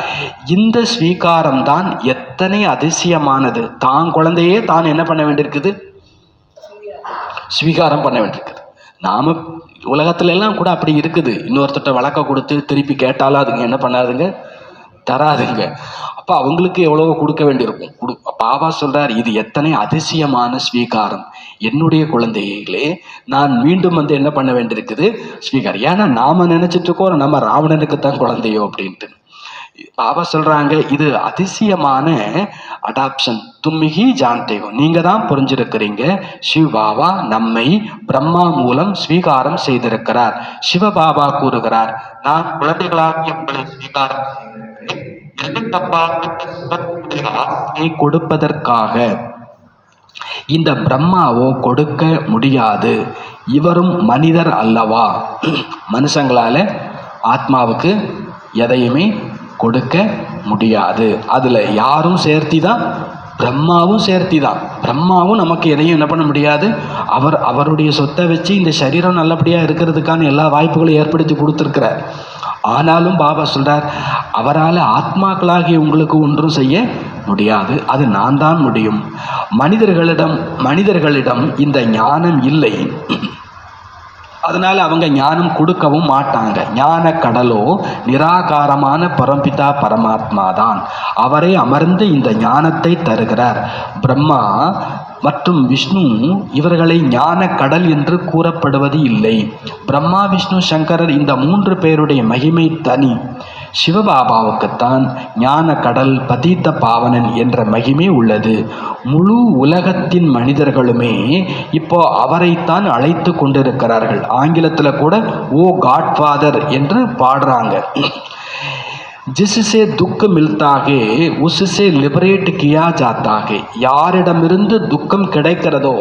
இந்த ஸ்வீகாரம் தான் எத்தனை அதிசயமானது! தான் குழந்தையே தான் என்ன பண்ண வேண்டியிருக்குது? ஸ்வீகாரம் பண்ண வேண்டியிருக்குது. நாம் உலகத்துல எல்லாம் கூட அப்படி இருக்குது. இன்னொருத்தட்ட வழக்க கொடுத்து திருப்பி கேட்டாலும் அதுங்க என்ன பண்ணாதுங்க, தராதுங்க. அப்போ அவங்களுக்கு எவ்வளவோ கொடுக்க வேண்டியிருக்கும். பாபா சொல்றார், இது எத்தனை அதிசயமான ஸ்வீகாரம். என்னுடைய குழந்தைகளே, நான் மீண்டும் என்ன பண்ண வேண்டியிருக்குது, ஸ்வீகாரம். ஏன்னா நாம நினைச்சிட்டு இருக்கோம் நம்ம ராவணனுக்கு தான் குழந்தையோ அப்படின்ட்டு. பாபா சொல்றாங்க, இது அதிசயமான அடாப்ஷன். தும்மிகி ஜான்தேகோ, நீங்க தான் புரிஞ்சிருக்கிறீங்க. சிவ பாபா நம்மை பிரம்மா மூலம் ஸ்வீகாரம் செய்திருக்கிறார். சிவ பாபா கூறுகிறார், நான் குழந்தைகளாக உங்களை ஸ்வீகாரம் கொடுப்பதற்காக. இந்த பிரம்மாவோ கொடுக்க முடியாது, இவரும் மனிதர் அல்லவா. மனுஷங்களால ஆத்மாவுக்கு எதையுமே கொடுக்க முடியாது. அதுல யாரும் சேர்த்தி தான், பிரம்மாவும் சேர்த்தி தான். பிரம்மாவும் நமக்கு எதையும் என்ன பண்ண முடியாது. அவருடைய சொத்தை வச்சு இந்த சரீரம் நல்லபடியா இருக்கிறதுக்கான எல்லா வாய்ப்புகளும் ஏற்படுத்தி கொடுத்துருக்கிறார். ஆனாலும் பாபா சொல்றார், அவரால் ஆத்மாக்களாகிய உங்களுக்கு ஒன்றும் செய்ய முடியாது, அது நான் தான் முடியும். மனிதர்களிடம் இந்த ஞானம் இல்லை, அதனால அவங்க ஞானம் கொடுக்கவும் மாட்டாங்க. ஞான கடலோ நிராகாரமான பரம்பிதா பரமாத்மா தான். அவரே அமர்ந்து இந்த ஞானத்தை தருகிறார். பிரம்மா மற்றும் விஷ்ணு இவர்களை ஞான கடல் என்று கூறப்படுவது இல்லை. பிரம்மா, விஷ்ணு, சங்கரர் இந்த 3 பேருடைய மகிமை தனி. சிவபாபாவுக்குத்தான் ஞான கடல், பதீத்த பாவனன் என்ற மகிமை உள்ளது. முழு உலகத்தின் மனிதர்களுமே இப்போ அவரைத்தான் அழைத்து கொண்டிருக்கிறார்கள். ஆங்கிலத்தில் கூட ஓ காட்ஃபாதர் என்று பாடுறாங்க. जिससे दुख मिलता है उससे लिबरेट किया जाता है. யாரிடமிருந்து துக்கம் கிடைக்கிறதோ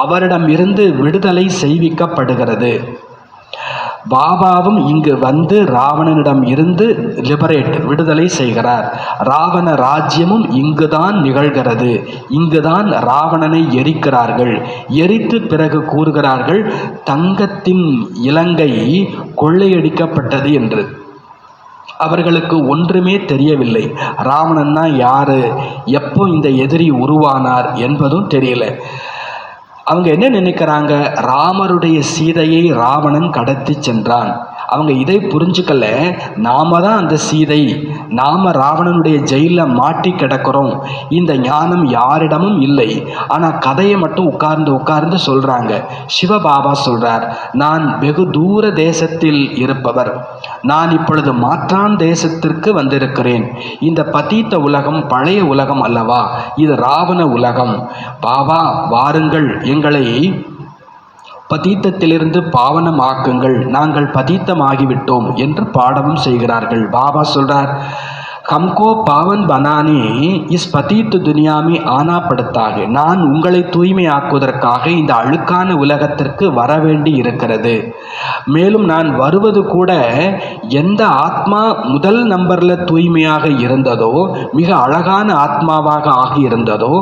அவரிடமிருந்து விடுதலை செய்விக்கப்படுகிறது. பாபாவும் இங்கு வந்து ராவணனிடம் இருந்து விடுதலை செய்கிறார். ராவண ராஜ்யமும் இங்குதான் நிகழ்கிறது. இங்குதான் ராவணனை எரிக்கிறார்கள். எரித்து பிறகு கூறுகிறார்கள், தங்கத்தின் இலங்கை கொள்ளையடிக்கப்பட்டது என்று. அவர்களுக்கு ஒன்றுமே தெரியவில்லை. ராவணன்னா யாரு, எப்போ இந்த எதிரி உருவானார் என்பதும் தெரியல. அவங்க என்ன நினைக்கிறாங்க, ராமருடைய சீதையை ராவணன் கடத்தி சென்றான். அவங்க இதை புரிஞ்சுக்கல, நாம தான் அந்த சீதை, நாம ராவணனுடைய ஜெயிலில் மாட்டி கிடக்கிறோம். இந்த ஞானம் யாரிடமும் இல்லை. ஆனால் கதையை மட்டும் உட்கார்ந்து சொல்றாங்க. சிவபாபா சொல்றார், நான் வெகு தூர தேசத்தில் இருப்பவர். நான் இப்பொழுது மாற்றான் தேசத்திற்கு வந்திருக்கிறேன். இந்த பதீத்த உலகம் பழைய உலகம் அல்லவா, இது ராவண உலகம். பாபா வாருங்கள், எங்களை பதீத்தத்திலிருந்து பாவனமாக்குங்கள், நாங்கள் பதீத்தமாகிவிட்டோம் என்று பாடவும் செய்கிறார்கள். பாபா சொல்றார், हमको पावन बनाने इस पतित दुनिया में आना पड़ता है. நான் உங்களை தூய்மையாக்குவதற்காக இந்த அழுக்கான உலகத்திற்கு வர வேண்டி இருக்கிறது. மேலும் நான் வருவது கூட எந்த ஆத்மா முதல் நம்பர்ல தூய்மையாக இருந்ததோ, மிக அழகான ஆத்மாவாக ஆகி இருந்ததோ,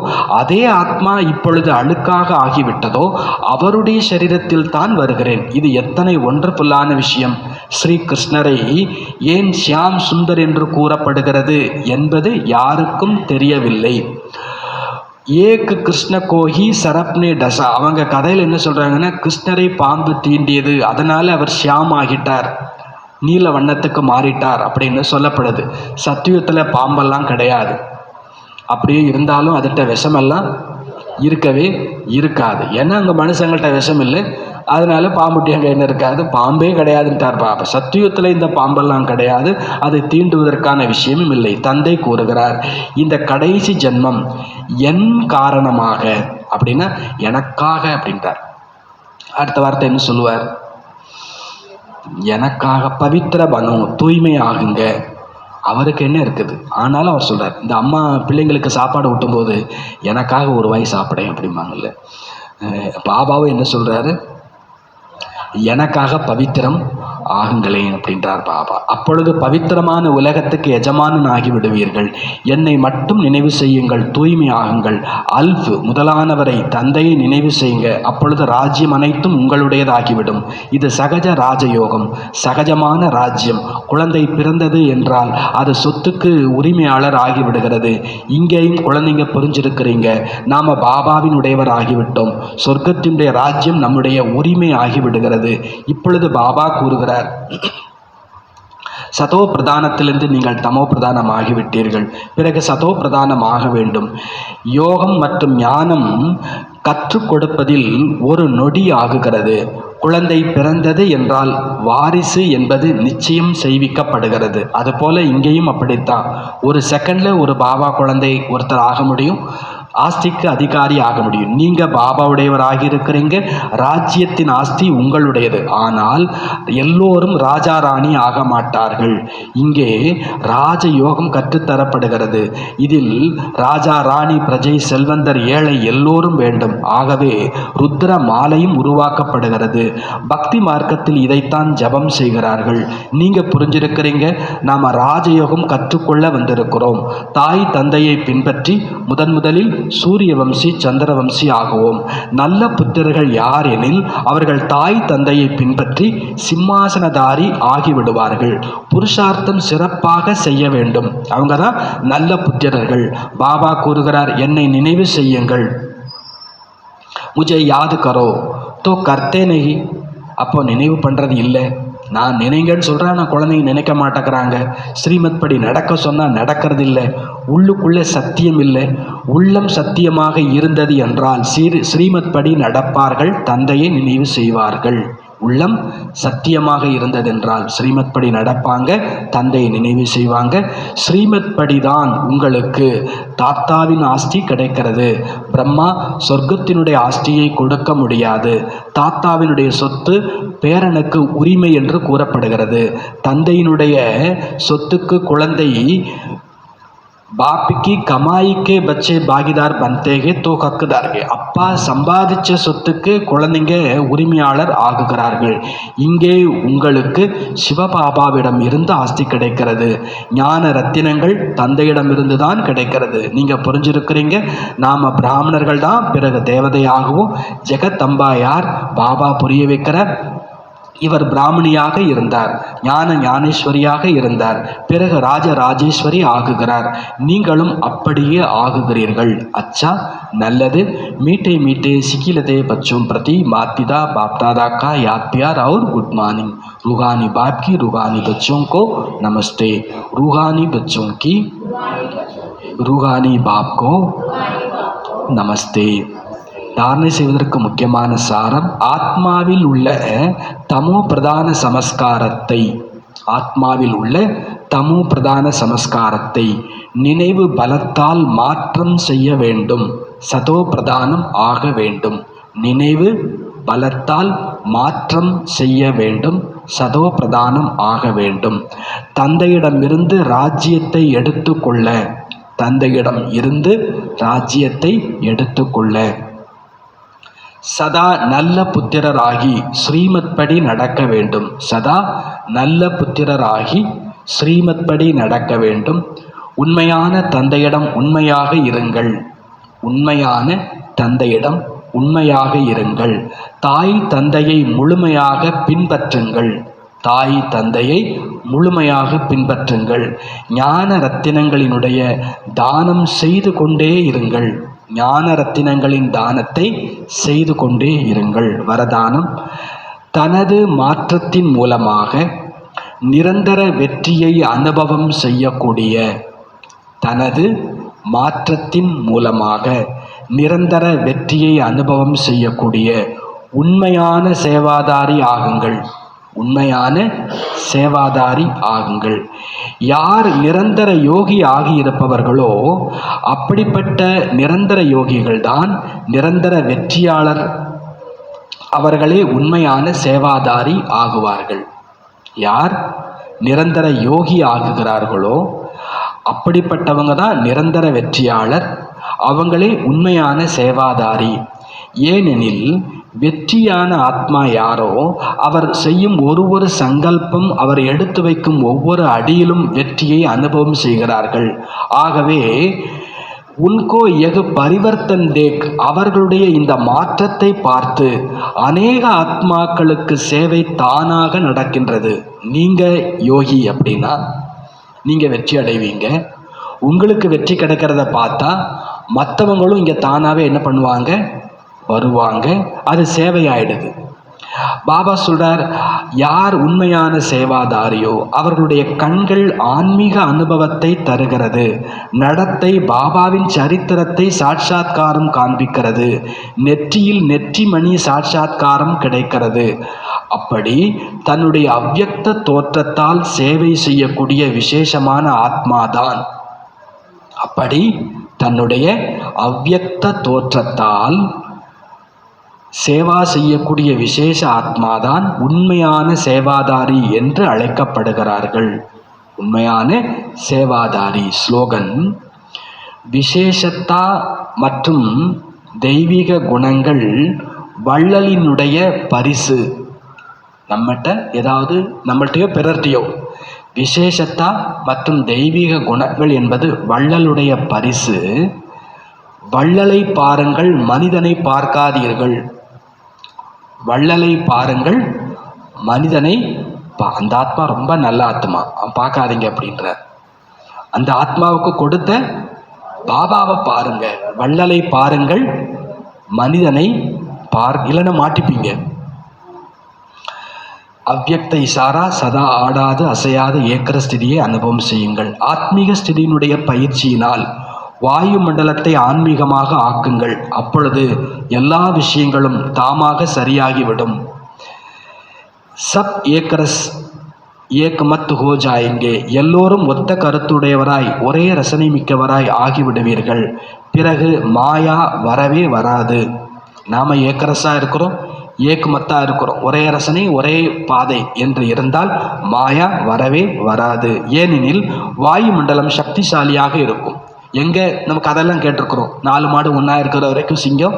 அதே ஆத்மா இப்பொழுது அழுக்காக ஆகிவிட்டதோ அவருடைய சரீரத்தில் தான் வருகிறேன். இது எத்தனை ஒண்டர்ஃபுல்லான விஷயம். ஸ்ரீ கிருஷ்ணரை ஏன் ஷியாம் சுந்தர் என்று கூறப்படுகிறது என்பது யாருக்கும் தெரியவில்லை. ஏக் கிருஷ்ண கோஹி சரப்னே டசா. அவங்க கதையில் என்ன சொல்றாங்கன்னா, கிருஷ்ணரை பாம்பு தீண்டியது, அதனால அவர் ஷியாம் ஆகிட்டார், நீல வண்ணத்துக்கு மாறிட்டார் அப்படின்னு சொல்லப்படுது. சத்தியுகத்தில் பாம்பெல்லாம் கிடையாது. அப்படியே இருந்தாலும் அதுகிட்ட விஷமெல்லாம் இருக்கவே இருக்காது. ஏன்னா அங்கே மனுஷங்கள்ட்ட விஷம் இல்லை, அதனால பாம்புட்டி அங்கே என்ன இருக்காது, பாம்பே கிடையாதுன்ட்டார் பாபா. சத்தியுகத்தில் இந்த பாம்பெல்லாம் கிடையாது, அதை தீண்டுவதற்கான விஷயமும் இல்லை. தந்தை கூறுகிறார், இந்த கடைசி ஜென்மம் என் காரணமாக அப்படின்னா எனக்காக அப்படின்ட்டார். அடுத்த வார்த்தை என்ன சொல்லுவார், எனக்காக பவித்திர பனு, தூய்மை ஆகுங்க. அவருக்கு என்ன இருக்குது, ஆனாலும் அவர் சொல்றார், இந்த அம்மா பிள்ளைங்களுக்கு சாப்பாடு ஊட்டும்போது எனக்காக ஒரு வாய் சாப்பிடேன் அப்படிம்பாங்கல்ல. பாபாவும் என்ன சொல்றாரு, எனக்காக பவித்திரம் ஆகுங்களேன் அப்படின்றார் பாபா. அப்பொழுது பவித்திரமான உலகத்துக்கு எஜமானன் ஆகிவிடுவீர்கள். என்னை மட்டும் நினைவு செய்யுங்கள், தூய்மை ஆகுங்கள். அல்ஃப் முதலானவரை, தந்தையை நினைவு செய்யுங்க. அப்பொழுது ராஜ்யம் அனைத்தும் உங்களுடையதாகிவிடும். இது சகஜ ராஜயோகம், சகஜமான ராஜ்யம். குழந்தை பிறந்தது என்றால் அது சொத்துக்கு உரிமையாளர் ஆகிவிடுகிறது. இங்கேயும் குழந்தைங்க புரிஞ்சிருக்கிறீங்க, நாம பாபாவின் உடையவர் ஆகிவிட்டோம். சொர்க்கத்தினுடைய ராஜ்யம் நம்முடைய உரிமை ஆகிவிடுகிறது. இப்பொழுது பாபா கூறுகிறார், சதோ பிரதானத்திலிருந்து நீங்கள் தமோ பிரதானம் ஆகிவிட்டீர்கள். பிறகு சதோ பிரதானம் ஆக வேண்டும். யோகம் மற்றும் ஞானம் கற்றுக் கொடுப்பதில் ஒரு நொடி ஆகுகிறது. குழந்தை பிறந்தது என்றால் வாரிசு என்பது நிச்சயம் செய்விக்கப்படுகிறது. அதுபோல இங்கேயும் அப்படித்தான். ஒரு செகண்ட்ல ஒரு பாபா குழந்தை ஒருத்தர் ஆக முடியும், ஆஸ்திக்கு அதிகாரி ஆக முடியும். நீங்க பாபாவுடையவராகி இருக்கிறீங்க, ராஜ்யத்தின் ஆஸ்தி உங்களுடையது. ஆனால் எல்லோரும் ராஜா ராணி ஆக மாட்டார்கள். இங்கே ராஜயோகம் கற்றுத்தரப்படுகிறது. இதில் ராஜா ராணி, பிரஜை, செல்வந்தர், ஏழை எல்லோரும் வேண்டும். ஆகவே ருத்ர மாலையும் உருவாக்கப்படுகிறது. பக்தி மார்க்கத்தில் இதைத்தான் ஜபம் செய்கிறார்கள். நீங்க புரிஞ்சிருக்கிறீங்க, நாம ராஜயோகம் கற்றுக்கொள்ள வந்திருக்கிறோம். தாய் தந்தையை பின்பற்றி முதலில் சூரிய வம்சி சந்திரவம்சி ஆகுவோம். நல்ல புத்திரர்கள் யார் எனில் அவர்கள் தாய் தந்தையை பின்பற்றி சிம்மாசனதாரி ஆகிவிடுவார்கள். புருஷார்த்தம் சிறப்பாக செய்ய வேண்டும். அவங்க தான் நல்ல புத்திரர்கள். பாபா கூறுகிறார், என்னை நினைவு செய்யுங்கள். முஜே யாத் கரோ தோ கர்த்தே நஹி. அப்போ நினைவு பண்ணுறது இல்லை. நான் நினைங்கன்னு சொல்கிறேன், நான் குழந்தைங்க நினைக்க மாட்டேங்கிறாங்க. ஸ்ரீமத் படி நடக்க சொன்னால் நடக்கிறது இல்லை. உள்ளுக்குள்ளே சத்தியம் இல்லை. உள்ளம் சத்தியமாக இருந்தது என்றால் ஸ்ரீமத் படி நடப்பார்கள், தந்தையை நினைவு செய்வார்கள். உள்ளம் சத்தியமாக இருந்ததென்றால் ஸ்ரீமத் படி நடப்பாங்க, தந்தையை நினைவு செய்வாங்க. ஸ்ரீமத் படிதான் உங்களுக்கு தாத்தாவின் ஆஸ்தி கிடைக்கிறது. பிரம்மா சொர்க்கத்தினுடைய ஆஸ்தியை கொடுக்க முடியாது. தாத்தாவினுடைய சொத்து பேரனுக்கு உரிமை என்று கூறப்படுகிறது. தந்தையினுடைய சொத்துக்கு குழந்தை பாப்பிக்கு கமாய்க்கே பச்சே பாகிதார் பந்தேகே தோ ஹக்குதார்கே. அப்பா சம்பாதிச்ச சொத்துக்கு குழந்தைங்க உரிமையாளர் ஆகுகிறார்கள். இங்கே உங்களுக்கு சிவபாபாவிடம் இருந்து ஆஸ்தி கிடைக்கிறது. ஞான ரத்தினங்கள் தந்தையிடம் இருந்து தான் கிடைக்கிறது. நீங்க புரிஞ்சிருக்கிறீங்க, நாம பிராமணர்கள் தான் பிறகு தேவதையாகவும். ஜெகத்தம்பா யார்? பாபா புரிய வைக்கிறார். இவர் பிராமணியாக இருந்தார், ஞானேஸ்வரியாக இருந்தார், பிறகு ராஜராஜேஸ்வரி ஆகுகிறார். நீங்களும் அப்படியே ஆகுகிறீர்கள். அச்சா, நல்லது. மீட்டே மீட்டே சிக்கிலதே பச்சோं प्रति माता पिता बाप दादा का याद प्यार और गुड मॉर्निंग. रूहानी बाप की रूहानी बच्चों को नमस्ते. रूहानी बच्चों की रूहानी बाप को நமஸ்தே. தாரணை செய்வதற்கு முக்கியமான சாரம், ஆத்மாவில் உள்ள தமோ பிரதான சமஸ்காரத்தை, ஆத்மாவில் உள்ள தமோ பிரதான சமஸ்காரத்தை நினைவு பலத்தால் மாற்றம் செய்ய வேண்டும். சதோ பிரதானம் ஆக வேண்டும். நினைவு பலத்தால் மாற்றம் செய்ய வேண்டும். சதோ பிரதானம் ஆக வேண்டும். தந்தையிடமிருந்து ராஜ்யத்தை எடுத்துக்கொள்ள, தந்தையிடம் இருந்து ராஜ்யத்தை எடுத்துக்கொள்ள, சதா நல்ல புத்திரராகி ஸ்ரீமத் படி நடக்க வேண்டும். சதா நல்ல புத்திரராகி ஸ்ரீமத் படி நடக்க வேண்டும். உண்மையான தந்தையிடம் உண்மையாக இருங்கள். உண்மையான தந்தையிடம் உண்மையாக இருங்கள். தாய் தந்தையை முழுமையாக பின்பற்றுங்கள். தாய் தந்தையை முழுமையாக பின்பற்றுங்கள். ஞான ரத்தினங்களினுடைய தானம் செய்து கொண்டே இருங்கள். ஞான ரத்தினங்களின் தானத்தை செய்து கொண்டே இருங்கள். வரதானம், தனது மாற்றத்தின் மூலமாக நிரந்தர வெற்றியை அனுபவம் செய்யக்கூடிய, தனது மாற்றத்தின் மூலமாக நிரந்தர வெற்றியை அனுபவம் செய்யக்கூடிய உண்மையான சேவாதாரி ஆகுங்கள். உண்மையான சேவாதாரி ஆகுங்கள். யார் நிரந்தர யோகி ஆகியிருப்பவர்களோ அப்படிப்பட்ட நிரந்தர யோகிகள் தான் நிரந்தர வெற்றியாளர். அவர்களே உண்மையான சேவாதாரி ஆகுவார்கள். யார் நிரந்தர யோகி ஆகுகிறார்களோ அப்படிப்பட்டவங்க தான் நிரந்தர வெற்றியாளர். அவங்களே உண்மையான சேவாதாரி. ஏனெனில் வெற்றியான ஆத்மா யாரோ அவர் செய்யும் ஒரு சங்கல்பம், அவர் எடுத்து வைக்கும் ஒவ்வொரு அடியிலும் வெற்றியை அனுபவம் செய்கிறார்கள். ஆகவே உன்கோ எகு பரிவர்த்தன் தேக், அவர்களுடைய இந்த மாற்றத்தை பார்த்து அநேக ஆத்மாக்களுக்கு சேவை தானாக நடக்கின்றது. நீங்க யோகி அப்படின்னா நீங்க வெற்றி அடைவீங்க. உங்களுக்கு வெற்றி கிடைக்கிறத பார்த்தா மற்றவங்களும் இங்கே தானாகவே என்ன பண்ணுவாங்க, வருவாங்க. அது சேவையாயிடுது. பாபா சொல்றார், யார் உண்மையான சேவாதாரியோ அவர்களுடைய கண்கள் ஆன்மீக அனுபவத்தை தருகிறது. நடத்தை பாபாவின் சரித்திரத்தை சாட்சாத்காரம் காண்பிக்கிறது. நெற்றியில் நெற்றி மணி சாட்சாத்காரம் கிடைக்கிறது. அப்படி தன்னுடைய அவ்யக்த தோற்றத்தால் சேவை செய்யக்கூடிய விசேஷமான ஆத்மாதான், அப்படி தன்னுடைய அவ்யக்த தோற்றத்தால் சேவா செய்யக்கூடிய விசேஷ ஆத்மாதான் உண்மையான சேவாதாரி என்று அழைக்கப்படுகிறார்கள். உண்மையான சேவாதாரி. ஸ்லோகன்: விசேஷத்தா மற்றும் தெய்வீக குணங்கள் வள்ளலினுடைய பரிசு. நம்மள்கிட்டயோ பிறர்கிட்டையோ விசேஷத்தா மற்றும் தெய்வீக குணங்கள் என்பது வள்ளலுடைய பரிசு. வள்ளலை பாருங்கள், மனிதனை பார்க்காதீர்கள். வள்ளலை பாருங்கள், மனிதனை அந்த ஆத்மா ரொம்ப நல்ல ஆத்மா, பார்க்காதீங்க அப்படின்ற. அந்த ஆத்மாவுக்கு கொடுத்த பாபாவை பாருங்க. வள்ளலை பாருங்கள், மனிதனை இல்லைன்னா மாட்டிப்பீங்க. அவ்யக்த இசாரா சதா ஆடாது அசையாத ஏக்கர ஸ்திதியை அனுபவம் செய்யுங்கள். ஆத்மீக ஸ்திதியினுடைய பயிற்சியினால் வாயு மண்டலத்தை ஆன்மீகமாக ஆக்குங்கள். அப்பொழுது எல்லா விஷயங்களும் தாமாக சரியாகிவிடும். சப் ஏக்கரஸ் ஏக்மத் ஹோ ஜாயேங்கே. எல்லோரும் ஒத்த கருத்துடையவராய் ஒரே ரசனை மிக்கவராய் ஆகிவிடுவீர்கள். பிறகு மாயா வரவே வராது. நாம் ஏக்கரஸாக இருக்கிறோம், ஏக்மத்தாக இருக்கிறோம், ஒரே ரசனை ஒரே பாதை என்று இருந்தால் மாயா வரவே வராது. ஏனெனில் வாயு மண்டலம் சக்திசாலியாக இருக்கும். எங்கே நமக்கு அதெல்லாம் கேட்டிருக்கிறோம். 4 மாடு ஒன்றா இருக்கிற வரைக்கும் சிங்கம்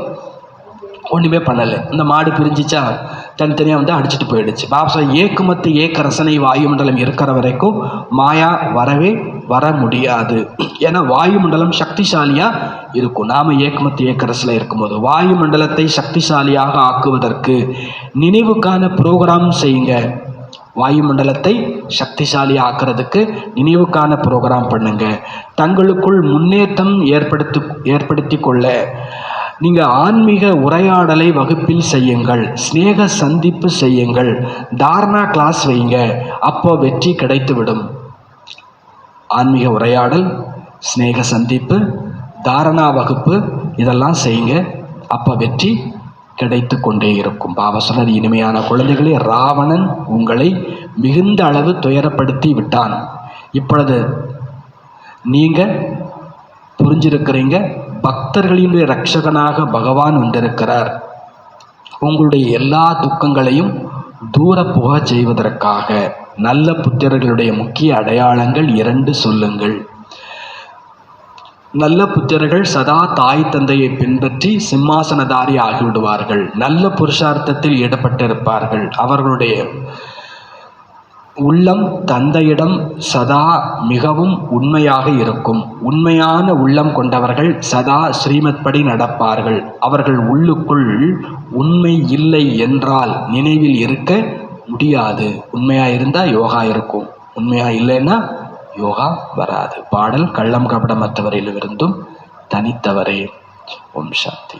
ஒன்றுமே பண்ணலை. இந்த மாடு பிரிஞ்சிச்சா தனித்தனியாக அடிச்சுட்டு போயிடுச்சு. பாபா ஏக்குமத்து ஏக்க ரசனை வாயு மண்டலம் இருக்கிற வரைக்கும் மாயா வரவே வர முடியாது. ஏன்னா வாயு மண்டலம் சக்திசாலியாக இருக்கும். நாம் ஏக்குமத்து ஏக்க ரசில் இருக்கும்போது வாயு மண்டலத்தை சக்திசாலியாக ஆக்குவதற்கு நினைவுக்கான ப்ரோக்ராம் செய்யுங்க. வாயு மண்டலத்தை சக்திசாலி ஆக்கிறதுக்கு நினைவுக்கான ப்ரோக்ராம் பண்ணுங்க. தங்களுக்குள் முன்னேற்றம் ஏற்படுத்தி கொள்ள நீங்கள் ஆன்மீக உரையாடலை வகுப்பில் செய்யுங்கள். ஸ்நேக சந்திப்பு செய்யுங்கள். தாரணா கிளாஸ் வைங்க. அப்போ வெற்றி கிடைத்துவிடும். ஆன்மீக உரையாடல், ஸ்நேக சந்திப்பு, தாரணா வகுப்பு இதெல்லாம் செய்யுங்க. அப்போ வெற்றி கிடைத்து கொண்டே இருக்கும். பாபா சொன்னார், இனிமையான குழந்தைகளே, ராவணன் உங்களை மிகுந்த அளவு துயரப்படுத்தி விட்டான். இப்பொழுது நீங்கள் புரிஞ்சிருக்கிறீங்க, பக்தர்களினுடைய ரட்சகனாக பகவான் வந்திருக்கிறார். உங்களுடைய எல்லா துக்கங்களையும் தூர போக செய்வதற்காக. நல்ல புத்திரர்களுடைய முக்கிய அடையாளங்கள் 2 சொல்லுங்கள். நல்ல புத்திரர்கள் சதா தாய் தந்தையை பின்பற்றி சிம்மாசனதாரி ஆகிவிடுவார்கள். நல்ல புருஷார்த்தத்தில் ஈடுபட்டிருப்பார்கள். அவர்களுடைய உள்ளம் தந்தையிடம் சதா மிகவும் உண்மையாக இருக்கும். உண்மையான உள்ளம் கொண்டவர்கள் சதா ஸ்ரீமத் படி நடப்பார்கள். அவர்கள் உள்ளுக்குள் உண்மை இல்லை என்றால் நினைவில் இருக்க முடியாது. உண்மையாக இருந்தால் யோகா இருக்கும், உண்மையாக இல்லைன்னா யோகா வராது. பாடல்: கள்ளம் கபடமற்றவரிலிருந்தும் தனித்தவரே. ஓம் சாந்தி.